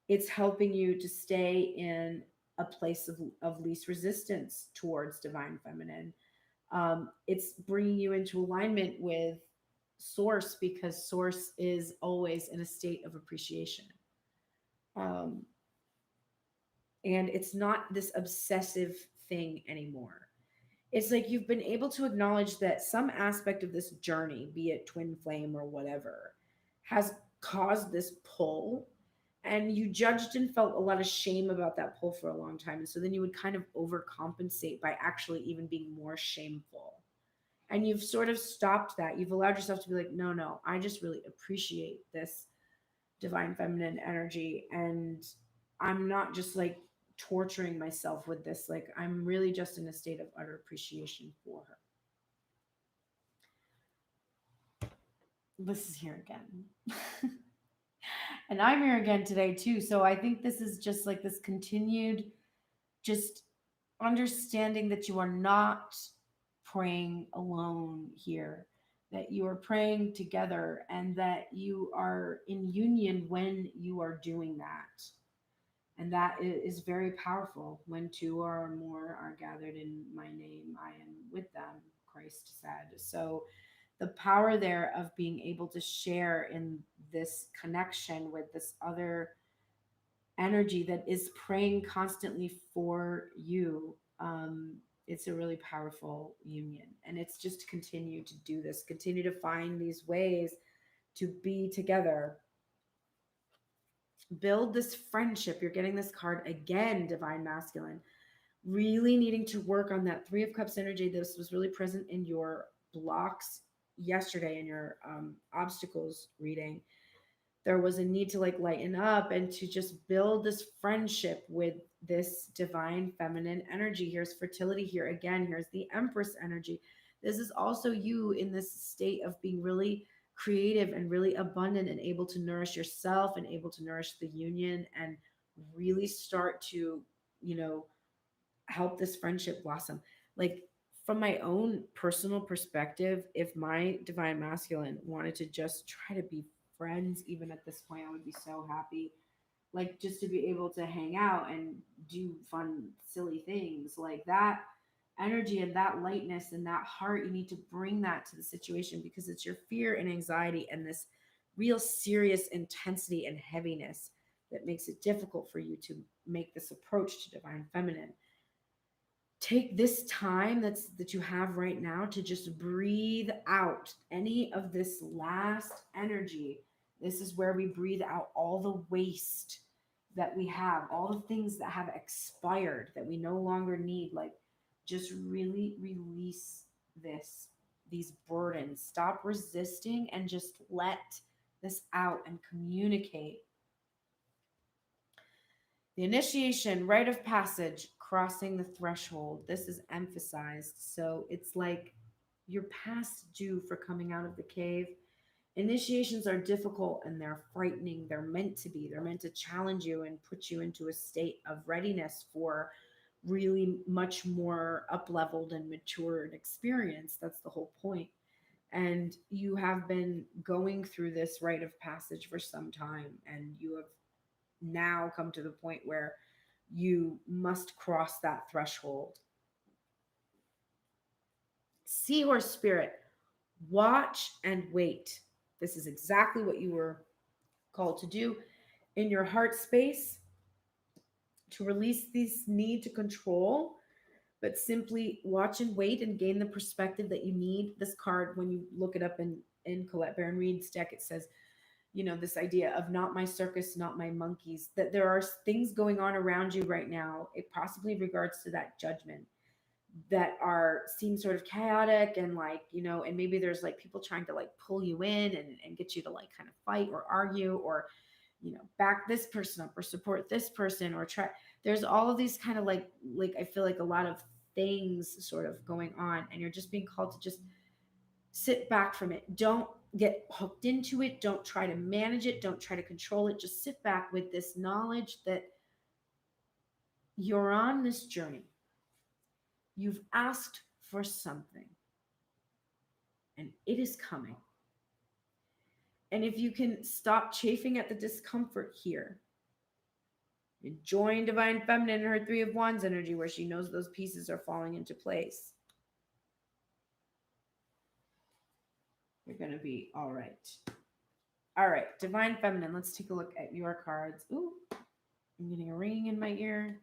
It's helping you to stay in a place of least resistance towards divine feminine. It's bringing you into alignment with source because source is always in a state of appreciation. Um, and it's not this obsessive thing anymore. It's like you've been able to acknowledge that some aspect of this journey, be it twin flame or whatever, has caused this pull. And you judged and felt a lot of shame about that pull for a long time. And so then you would kind of overcompensate by actually even being more shameful. And you've sort of stopped that. You've allowed yourself to be like, no, no, I just really appreciate this divine feminine energy. And I'm not just like torturing myself with this. Like, I'm really just in a state of utter appreciation for her. This is here again. And I'm here again today too. So I think this is just like this continued just understanding that you are not praying alone here, that you are praying together and that you are in union when you are doing that. And that is very powerful. When two or more are gathered in my name, I am with them, Christ said. So the power there of being able to share in this connection with this other energy that is praying constantly for you. It's a really powerful union. And it's just to continue to do this, continue to find these ways to be together, build this friendship. You're getting this card again, divine masculine, really needing to work on that Three of Cups energy. This was really present in your blocks yesterday in your obstacles reading. There was a need to like lighten up and to just build this friendship with this divine feminine energy. Here's fertility here again. Here's the Empress energy. This is also you in this state of being really creative and really abundant and able to nourish yourself and able to nourish the union and really start to, you know, help this friendship blossom. Like, from my own personal perspective, if my divine masculine wanted to just try to be friends, even at this point, I would be so happy. Like, just to be able to hang out and do fun, silly things like that energy and that lightness and that heart, you need to bring that to the situation because it's your fear and anxiety and this real serious intensity and heaviness that makes it difficult for you to make this approach to divine feminine. take this time that you have right now to just breathe out any of this last energy. This is where we breathe out all the waste that we have, all the things that have expired that we no longer need. Like, just really release this, these burdens. Stop resisting and just let this out and communicate. The initiation, rite of passage, crossing the threshold. This is emphasized. So it's like you're past due for coming out of the cave. Initiations are difficult and they're frightening. They're meant to be. They're meant to challenge you and put you into a state of readiness for really much more up-leveled and matured experience. That's the whole point. And you have been going through this rite of passage for some time, and you have now come to the point where you must cross that threshold. Seahorse spirit, watch and wait. This is exactly what you were called to do in your heart space, to release this need to control, but simply watch and wait and gain the perspective that you need. This card, when you look it up in Colette Baron Reid's deck, it says, you know, this idea of not my circus, not my monkeys, that there are things going on around you right now, it possibly regards to that judgment, that are seem sort of chaotic, and like, you know, and maybe there's like people trying to like pull you in and get you to like kind of fight or argue, or, you know, back this person up or support this person, or try, there's all of these kind of like I feel like a lot of things sort of going on, and you're just being called to just sit back from it. Don't get hooked into it. Don't try to manage it. Don't try to control it. Just sit back with this knowledge that you're on this journey. You've asked for something, and it is coming. And if you can stop chafing at the discomfort here, enjoying Divine Feminine in her Three of Wands energy, where she knows those pieces are falling into place, you're going to be all right. All right, Divine Feminine, let's take a look at your cards. Ooh, I'm getting a ringing in my ear.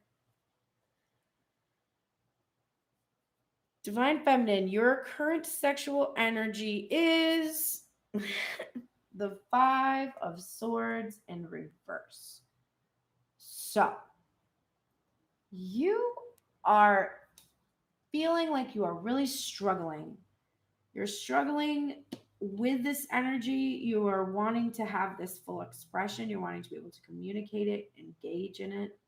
Divine Feminine, your current sexual energy is the Five of Swords in reverse. So, you are feeling like you are really struggling. You're struggling with this energy. You are wanting to have this full expression. You're wanting to be able to communicate it, engage in it.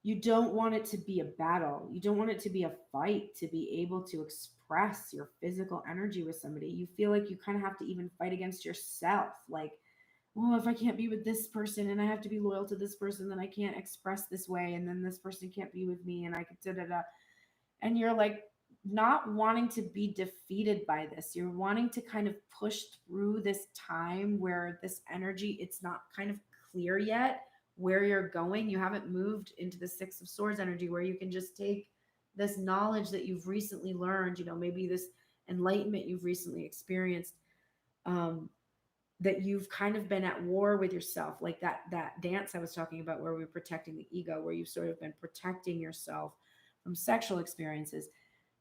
You don't want it to be a battle. You don't want it to be a fight to be able to express your physical energy with somebody. You feel like you kind of have to even fight against yourself. Like, well, if I can't be with this person and I have to be loyal to this person, then I can't express this way. And then this person can't be with me and I could da da da. And you're like not wanting to be defeated by this. You're wanting to kind of push through this time where this energy, it's not kind of clear yet where you're going. You haven't moved into the Six of Swords energy where you can just take this knowledge that you've recently learned, you know, maybe this enlightenment you've recently experienced, that you've kind of been at war with yourself, like that dance I was talking about where we're protecting the ego, where you've sort of been protecting yourself from sexual experiences.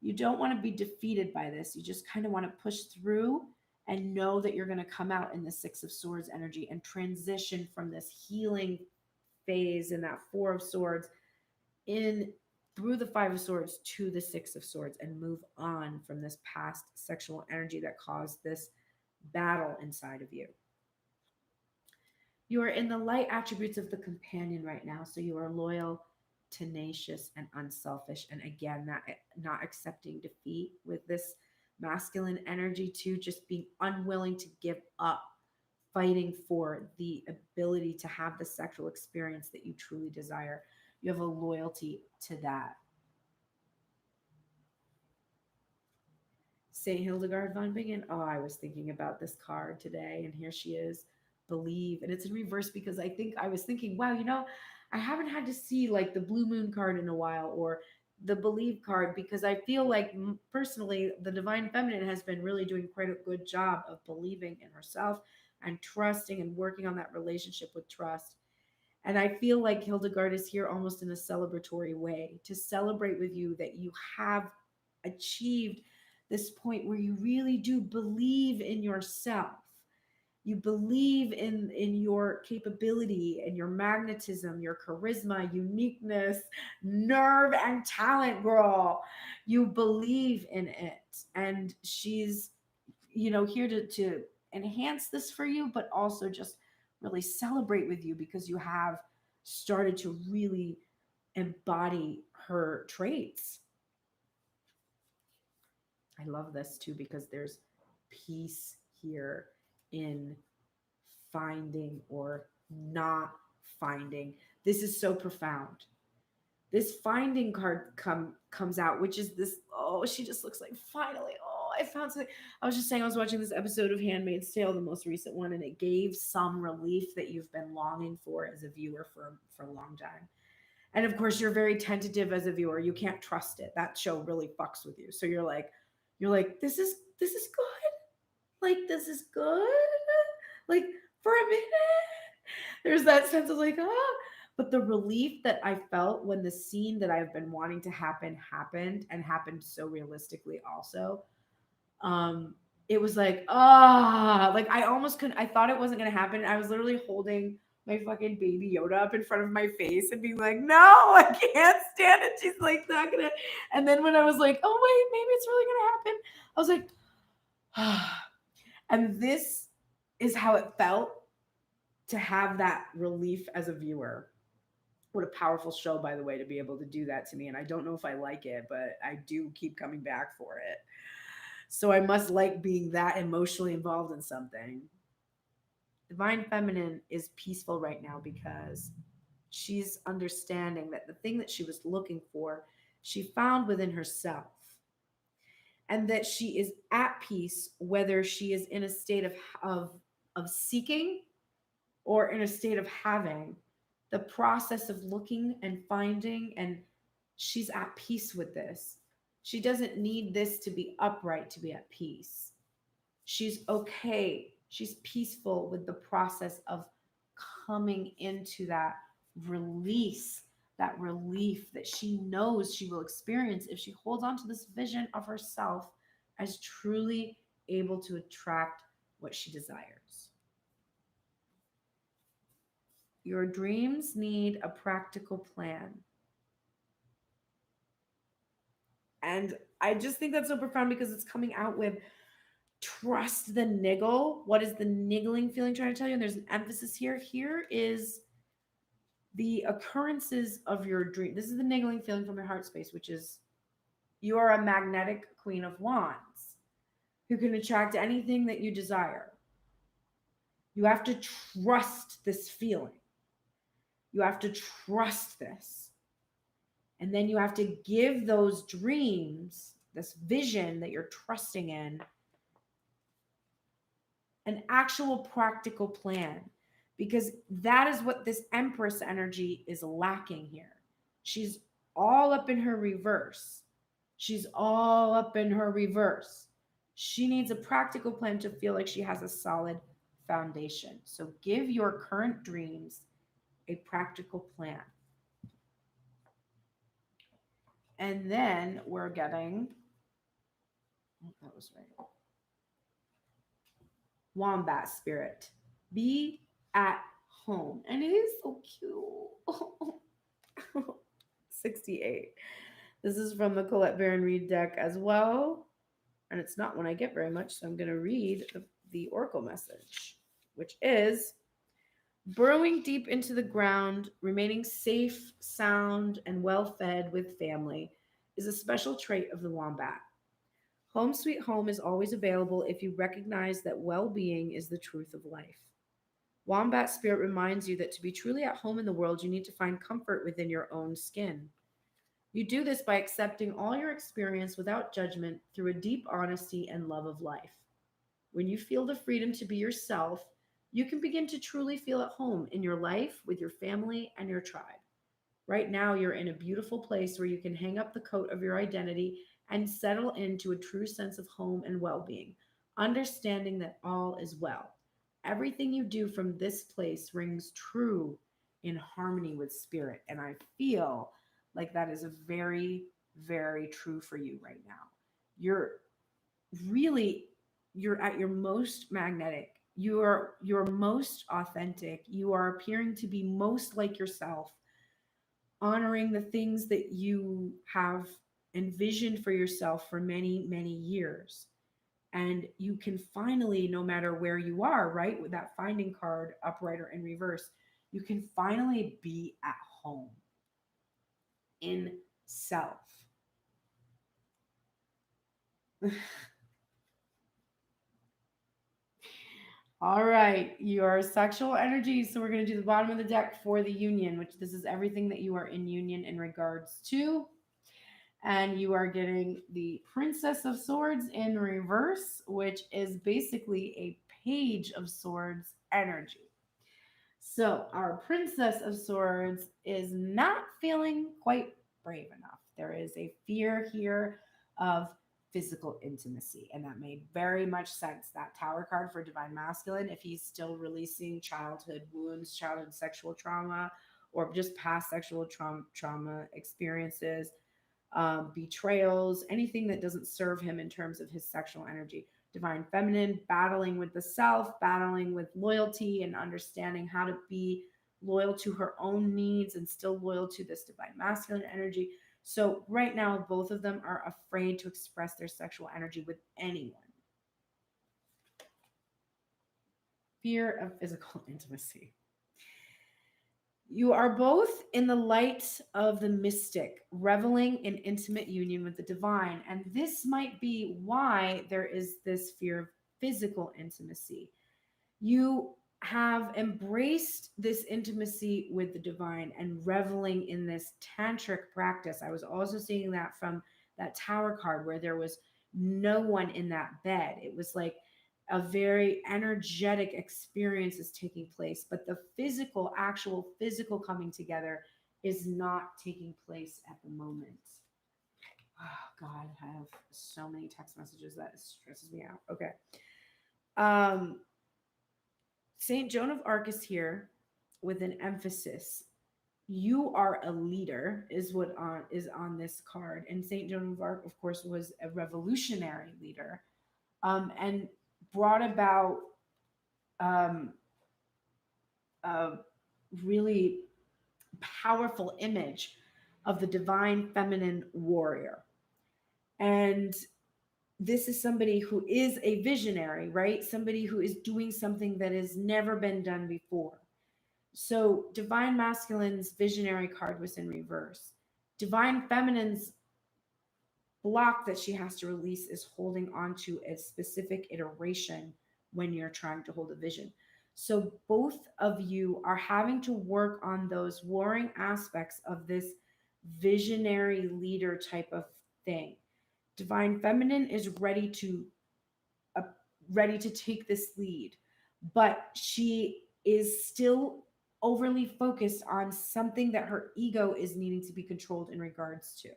You don't want to be defeated by this. You just kind of want to push through and know that you're going to come out in the Six of Swords energy and transition from this healing phase in that Four of Swords in through the Five of Swords to the Six of Swords, and move on from this past sexual energy that caused this battle inside of you. You are in the light attributes of the Companion right now. So you are loyal, tenacious, and unselfish. And again, that not accepting defeat with this masculine energy too, just being unwilling to give up, fighting for the ability to have the sexual experience that you truly desire. You have a loyalty to that. St. Hildegard von Bingen. Oh, I was thinking about this card today, and here she is, Believe. And it's in reverse because I was thinking, wow, you know, I haven't had to see like the Blue Moon card in a while, or the Believe card, because I feel like personally the Divine Feminine has been really doing quite a good job of believing in herself and trusting and working on that relationship with trust. And I feel like Hildegard is here almost in a celebratory way to celebrate with you that you have achieved this point where you really do believe in yourself. You believe in your capability and your magnetism, your charisma, uniqueness, nerve, and talent, girl. You believe in it. And she's, here to enhance this for you, but also just really celebrate with you because you have started to really embody her traits. I love this too because there's peace here in finding or not finding. This is so profound. This finding card comes out, which is this. Oh, she just looks like finally. Oh, I found something. I was just saying I was watching this episode of Handmaid's Tale, the most recent one, and it gave some relief that you've been longing for as a viewer for a long time. And of course, you're very tentative as a viewer. You can't trust it. That show really fucks with you. So you're like, this is good. Like this is good. Like for a minute, there's that sense of like, ah. But the relief that I felt when the scene that I've been wanting to happen happened and happened so realistically also, it was like, like I almost couldn't, I thought it wasn't going to happen. I was literally holding my fucking baby Yoda up in front of my face and being like, no, I can't stand it. She's like, not going to. And then when I was like, oh, wait, maybe it's really going to happen, I was like, and this is how it felt to have that relief as a viewer. What a powerful show, by the way, to be able to do that to me. And I don't know if I like it, but I do keep coming back for it. So I must like being that emotionally involved in something. Divine Feminine is peaceful right now because she's understanding that the thing that she was looking for, she found within herself. And that she is at peace, whether she is in a state of seeking or in a state of having. The process of looking and finding, and she's at peace with this. She doesn't need this to be upright to be at peace. She's okay. She's peaceful with the process of coming into that release, that relief that she knows she will experience if she holds on to this vision of herself as truly able to attract what she desires. Your dreams need a practical plan. And I just think that's so profound because it's coming out with trust the niggle. What is the niggling feeling trying to tell you? And there's an emphasis here. Here is the occurrences of your dream. This is the niggling feeling from your heart space, which is you are a magnetic queen of wands who can attract anything that you desire. You have to trust this feeling. You have to trust this. And then you have to give those dreams, this vision that you're trusting in, an actual practical plan. Because that is what this Empress energy is lacking here. She's all up in her reverse. She's all up in her reverse. She needs a practical plan to feel like she has a solid foundation. So give your current dreams a practical plan. And then we're getting, oh, that was right. Wombat spirit. Be at home. And it is so cute. 68. This is from the Colette Baron Reed deck as well. And it's not one I get very much, so I'm going to read the Oracle message, which is burrowing deep into the ground, remaining safe, sound, and well-fed with family is a special trait of the wombat. Home sweet home is always available if you recognize that well-being is the truth of life. Wombat spirit reminds you that to be truly at home in the world, you need to find comfort within your own skin. You do this by accepting all your experience without judgment through a deep honesty and love of life. When you feel the freedom to be yourself, you can begin to truly feel at home in your life, with your family, and your tribe. Right now, you're in a beautiful place where you can hang up the coat of your identity and settle into a true sense of home and well-being, understanding that all is well. Everything you do from this place rings true in harmony with spirit. And I feel like that is a very, very true for you right now. You're really, you're at your most magnetic. You're most authentic. You are appearing to be most like yourself, honoring the things that you have envisioned for yourself for many, many years. And you can finally, no matter where you are, right, with that finding card, upright or in reverse, you can finally be at home in self. All right, your sexual energy. So we're going to do the bottom of the deck for the union, which this is everything that you are in union in regards to. And you are getting the Princess of Swords in reverse, which is basically a Page of Swords energy. So our Princess of Swords is not feeling quite brave enough. There is a fear here of physical intimacy, and that made very much sense. That Tower card for Divine Masculine, if he's still releasing childhood wounds, childhood sexual trauma, or just past sexual trauma experiences, betrayals, anything that doesn't serve him in terms of his sexual energy. Divine Feminine, battling with the self, battling with loyalty, and understanding how to be loyal to her own needs and still loyal to this Divine Masculine energy. So, right now, both of them are afraid to express their sexual energy with anyone. Fear of physical intimacy. You are both in the light of the mystic, reveling in intimate union with the divine. And this might be why there is this fear of physical intimacy. You have embraced this intimacy with the divine and reveling in this tantric practice. I was also seeing that from that Tower card where there was no one in that bed. It was like a very energetic experience is taking place, but the physical, actual physical coming together is not taking place at the moment. Oh God, I have so many text messages that stresses me out. Okay. Saint Joan of Arc is here with an emphasis. You are a leader is what is on this card. And Saint Joan of Arc, of course, was a revolutionary leader, and brought about a really powerful image of the divine feminine warrior. And this is somebody who is a visionary, right? Somebody who is doing something that has never been done before. So divine masculine's visionary card was in reverse. Divine feminine's block that she has to release is holding on to a specific iteration when you're trying to hold a vision. So both of you are having to work on those warring aspects of this visionary leader type of thing. Divine feminine is uh, ready to take this lead, but she is still overly focused on something that her ego is needing to be controlled in regards to.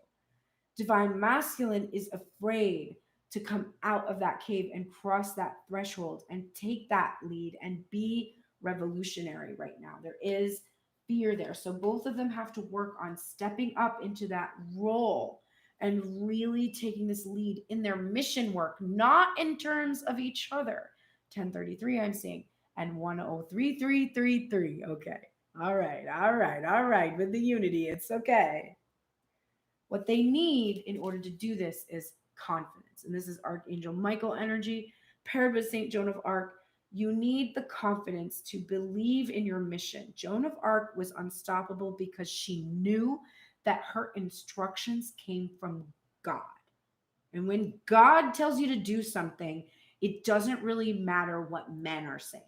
Divine masculine is afraid to come out of that cave and cross that threshold and take that lead and be revolutionary right now. There is fear there. So both of them have to work on stepping up into that role and really taking this lead in their mission work, not in terms of each other. 1033, I'm seeing, and 103333. Okay. All right. All right. All right. With the unity, it's okay. What they need in order to do this is confidence. And this is Archangel Michael energy paired with St. Joan of Arc. You need the confidence to believe in your mission. Joan of Arc was unstoppable because she knew that her instructions came from God. And when God tells you to do something, it doesn't really matter what men are saying.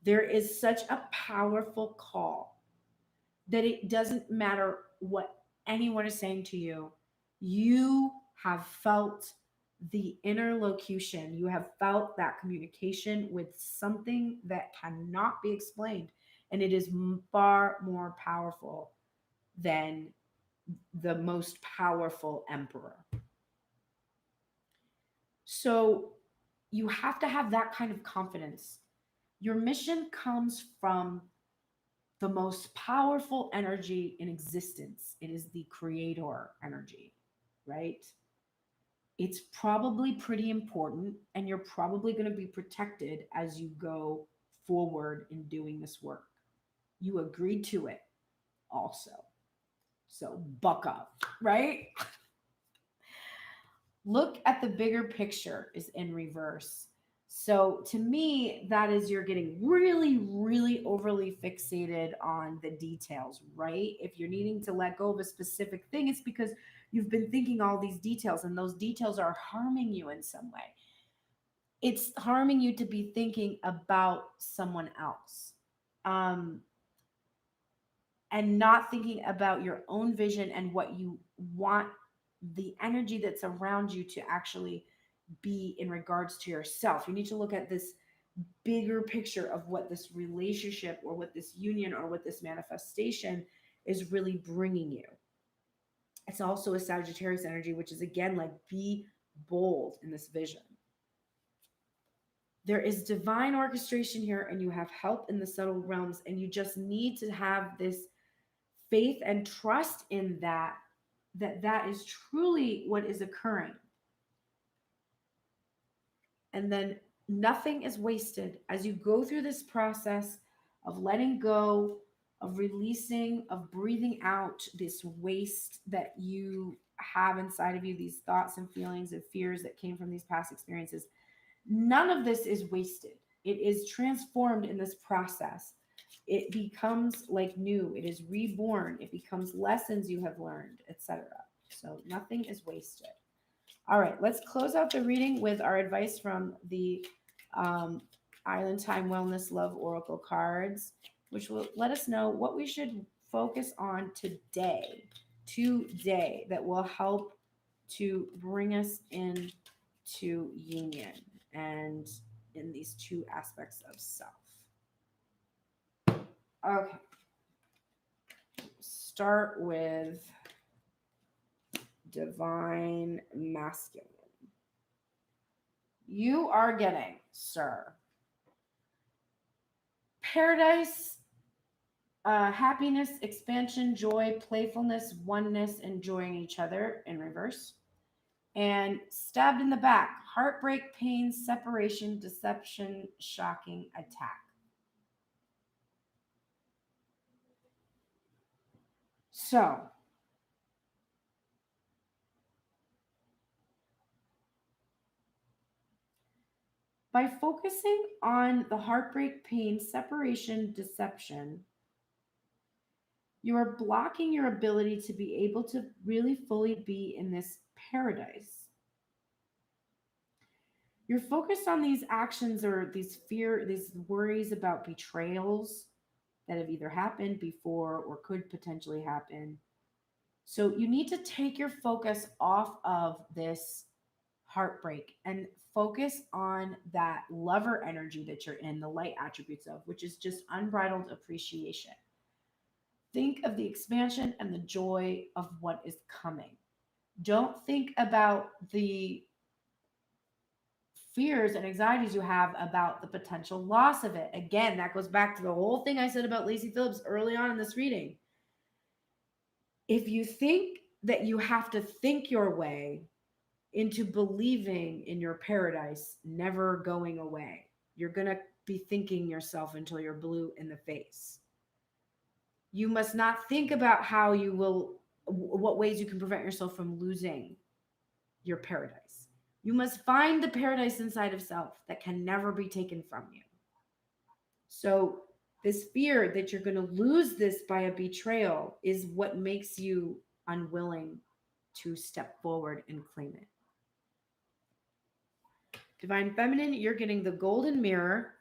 There is such a powerful call that it doesn't matter what anyone is saying to you. You have felt the interlocution. You have felt that communication with something that cannot be explained. And it is far more powerful than the most powerful emperor. So you have to have that kind of confidence. Your mission comes from the most powerful energy in existence. It is the creator energy, right? It's probably pretty important, and you're probably going to be protected as you go forward in doing this work. You agreed to it also. So buck up, right? Look at the bigger picture is in reverse. So to me, that is you're getting really, really overly fixated on the details, right? If you're needing to let go of a specific thing, it's because you've been thinking all these details and those details are harming you in some way. It's harming you to be thinking about someone else. Um, and not thinking about your own vision and what you want the energy that's around you to actually be in regards to yourself. You need to look at this bigger picture of what this relationship or what this union or what this manifestation is really bringing you. It's also a Sagittarius energy, which is again like be bold in this vision. There is divine orchestration here, and you have help in the subtle realms, and you just need to have this faith and trust in that is truly what is occurring. And then nothing is wasted as you go through this process of letting go, of releasing, of breathing out this waste that you have inside of you, these thoughts and feelings and fears that came from these past experiences. None of this is wasted. It is transformed in this process. It becomes like new. It is reborn. It becomes lessons you have learned, etc. So nothing is wasted. All right, let's close out the reading with our advice from the Island Time Wellness Love Oracle cards, which will let us know what we should focus on today that will help to bring us into union and in these two aspects of self. Okay. Start with Divine Masculine. You are getting, sir, paradise, happiness, expansion, joy, playfulness, oneness, enjoying each other in reverse. And stabbed in the back, heartbreak, pain, separation, deception, shocking, attack. So, by focusing on the heartbreak, pain, separation, deception, you are blocking your ability to be able to really fully be in this paradise. You're focused on these actions or these worries about betrayals that have either happened before or could potentially happen. So you need to take your focus off of this heartbreak and focus on that lover energy that you're in, the light attributes of, which is just unbridled appreciation. Think of the expansion and the joy of what is coming. Don't think about the fears and anxieties you have about the potential loss of it. Again, that goes back to the whole thing I said about Lacey Phillips early on in this reading. If you think that you have to think your way into believing in your paradise never going away, you're going to be thinking yourself until you're blue in the face. You must not think about how you will, what ways you can prevent yourself from losing your paradise. You must find the paradise inside of self that can never be taken from you. So this fear that you're going to lose this by a betrayal is what makes you unwilling to step forward and claim it. Divine Feminine, you're getting the golden mirror,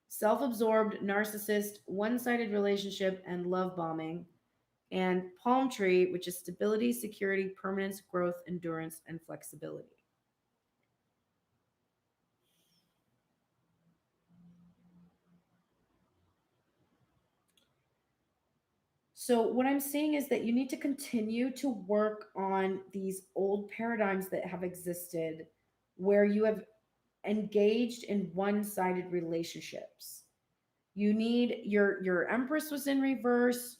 self-absorbed, narcissist, one-sided relationship, and love bombing. And palm tree, which is stability, security, permanence, growth, endurance, and flexibility. So what I'm saying is that you need to continue to work on these old paradigms that have existed where you have engaged in one-sided relationships. You need your Empress was in reverse.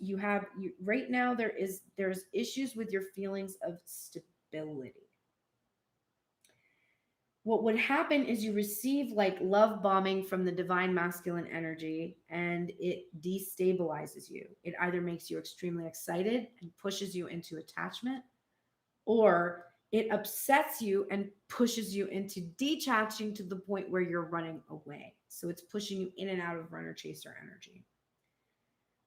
Right now there's issues with your feelings of stability. What would happen is you receive like love bombing from the divine masculine energy and it destabilizes you. It either makes you extremely excited and pushes you into attachment, or it upsets you and pushes you into detaching to the point where you're running away. So it's pushing you in and out of runner chaser energy.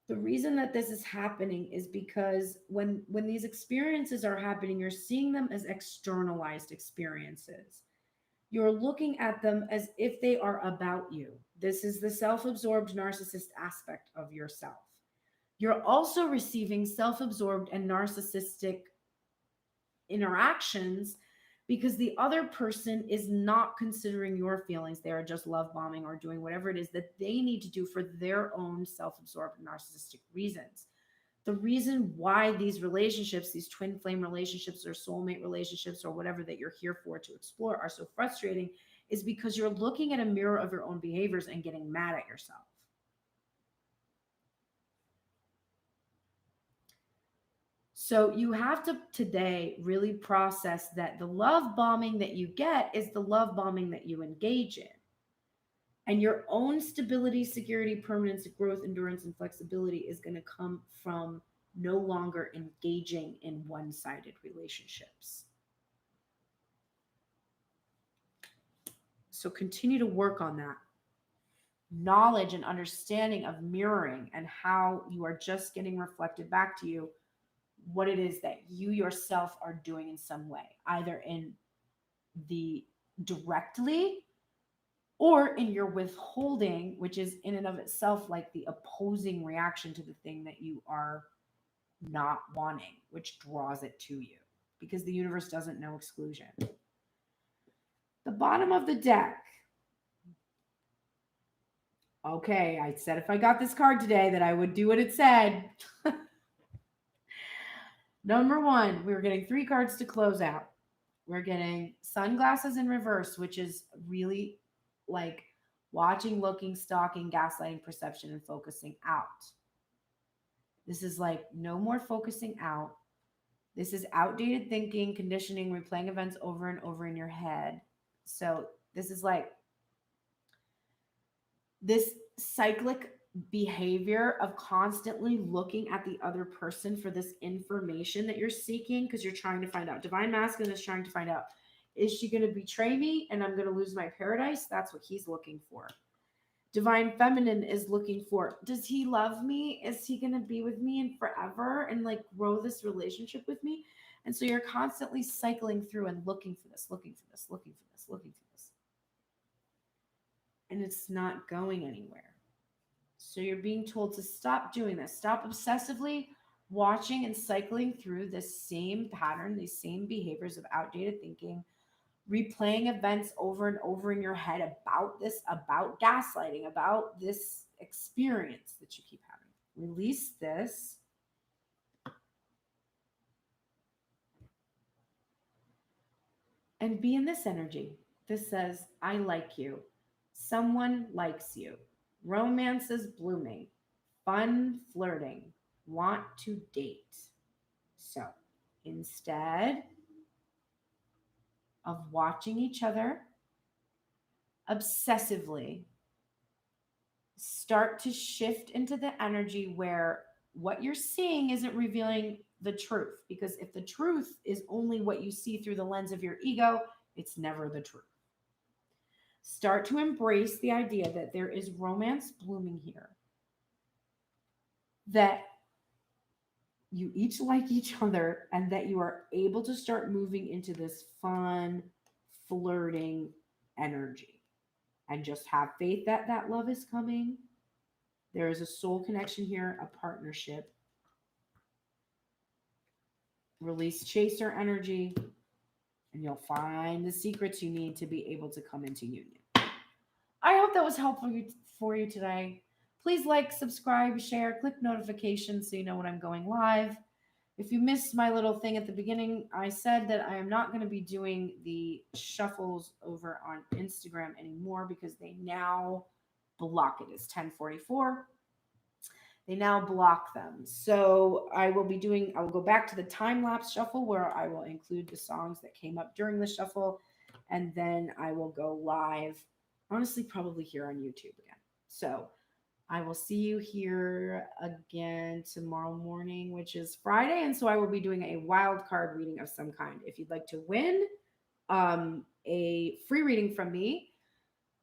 The reason that this is happening is because when these experiences are happening, you're seeing them as externalized experiences. You're looking at them as if they are about you. This is the self-absorbed narcissist aspect of yourself. You're also receiving self-absorbed and narcissistic interactions because the other person is not considering your feelings. They are just love bombing or doing whatever it is that they need to do for their own self-absorbed narcissistic reasons. The reason why these relationships, these twin flame relationships or soulmate relationships or whatever that you're here for to explore are so frustrating is because you're looking at a mirror of your own behaviors and getting mad at yourself. So you have to today really process that the love bombing that you get is the love bombing that you engage in. And your own stability, security, permanence, growth, endurance, and flexibility is going to come from no longer engaging in one-sided relationships. So continue to work on that. Knowledge and understanding of mirroring and how you are just getting reflected back to you what it is that you yourself are doing in some way, either in the directly or in your withholding, which is in and of itself like the opposing reaction to the thing that you are not wanting, which draws it to you because the universe doesn't know exclusion. The bottom of the deck. Okay, I said if I got this card today that I would do what it said. Number one, we were getting 3 cards to close out. We're getting sunglasses in reverse, which is really like watching, looking, stalking, gaslighting, perception, and focusing out. This is like no more focusing out. This is outdated thinking, conditioning, replaying events over and over in your head. So this is like this cyclic behavior of constantly looking at the other person for this information that you're seeking because you're trying to find out. Divine masculine is trying to find out, is she going to betray me and I'm going to lose my paradise? That's what he's looking for. Divine feminine is looking for, does he love me? Is he going to be with me and forever and like grow this relationship with me? And so you're constantly cycling through and looking for this, looking for this, looking for this, looking for this. And it's not going anywhere. So you're being told to stop doing this. Stop obsessively watching and cycling through this same pattern, these same behaviors of outdated thinking, replaying events over and over in your head about this, about gaslighting, about this experience that you keep having. Release this. And be in this energy. This says, I like you. Someone likes you. Romance is blooming. Fun flirting. Want to date. So instead of watching each other obsessively, start to shift into the energy where what you're seeing isn't revealing the truth. Because if the truth is only what you see through the lens of your ego, it's never the truth. Start to embrace the idea that there is romance blooming here, that you each like each other, and that you are able to start moving into this fun, flirting energy. And just have faith that that love is coming. There is a soul connection here, a partnership. Release chaser energy, and you'll find the secrets you need to be able to come into union. I hope that was helpful for you today. Please like, subscribe, share, click notifications so you know when I'm going live. If you missed my little thing at the beginning, I said that I am not going to be doing the shuffles over on Instagram anymore because they now block it is 10:44. They now block them. So I will go back to the time lapse shuffle where I will include the songs that came up during the shuffle. And then I will go live, honestly, probably here on YouTube again. So I will see you here again tomorrow morning, which is Friday. And so I will be doing a wild card reading of some kind. If you'd like to win a free reading from me,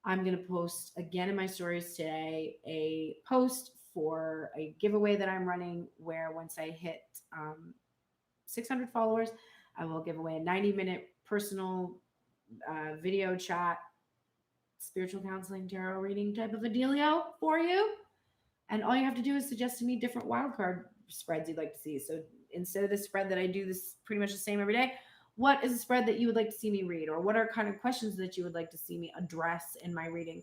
I'm going to post again in my stories today a post for a giveaway that I'm running where once I hit 600 followers, I will give away a 90-minute personal video chat, spiritual counseling, tarot reading type of a dealio for you. And all you have to do is suggest to me different wildcard spreads you'd like to see. So instead of the spread that I do this pretty much the same every day, what is a spread that you would like to see me read? Or what are kind of questions that you would like to see me address in my reading?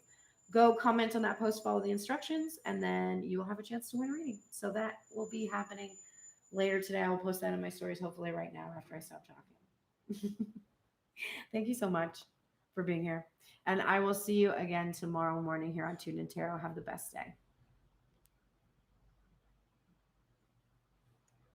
Go comment on that post, follow the instructions, and then you will have a chance to win a reading. So that will be happening later today. I will post that in my stories, hopefully right now after I stop talking. Thank you so much for being here. And I will see you again tomorrow morning here on Tune In Tarot. Have the best day.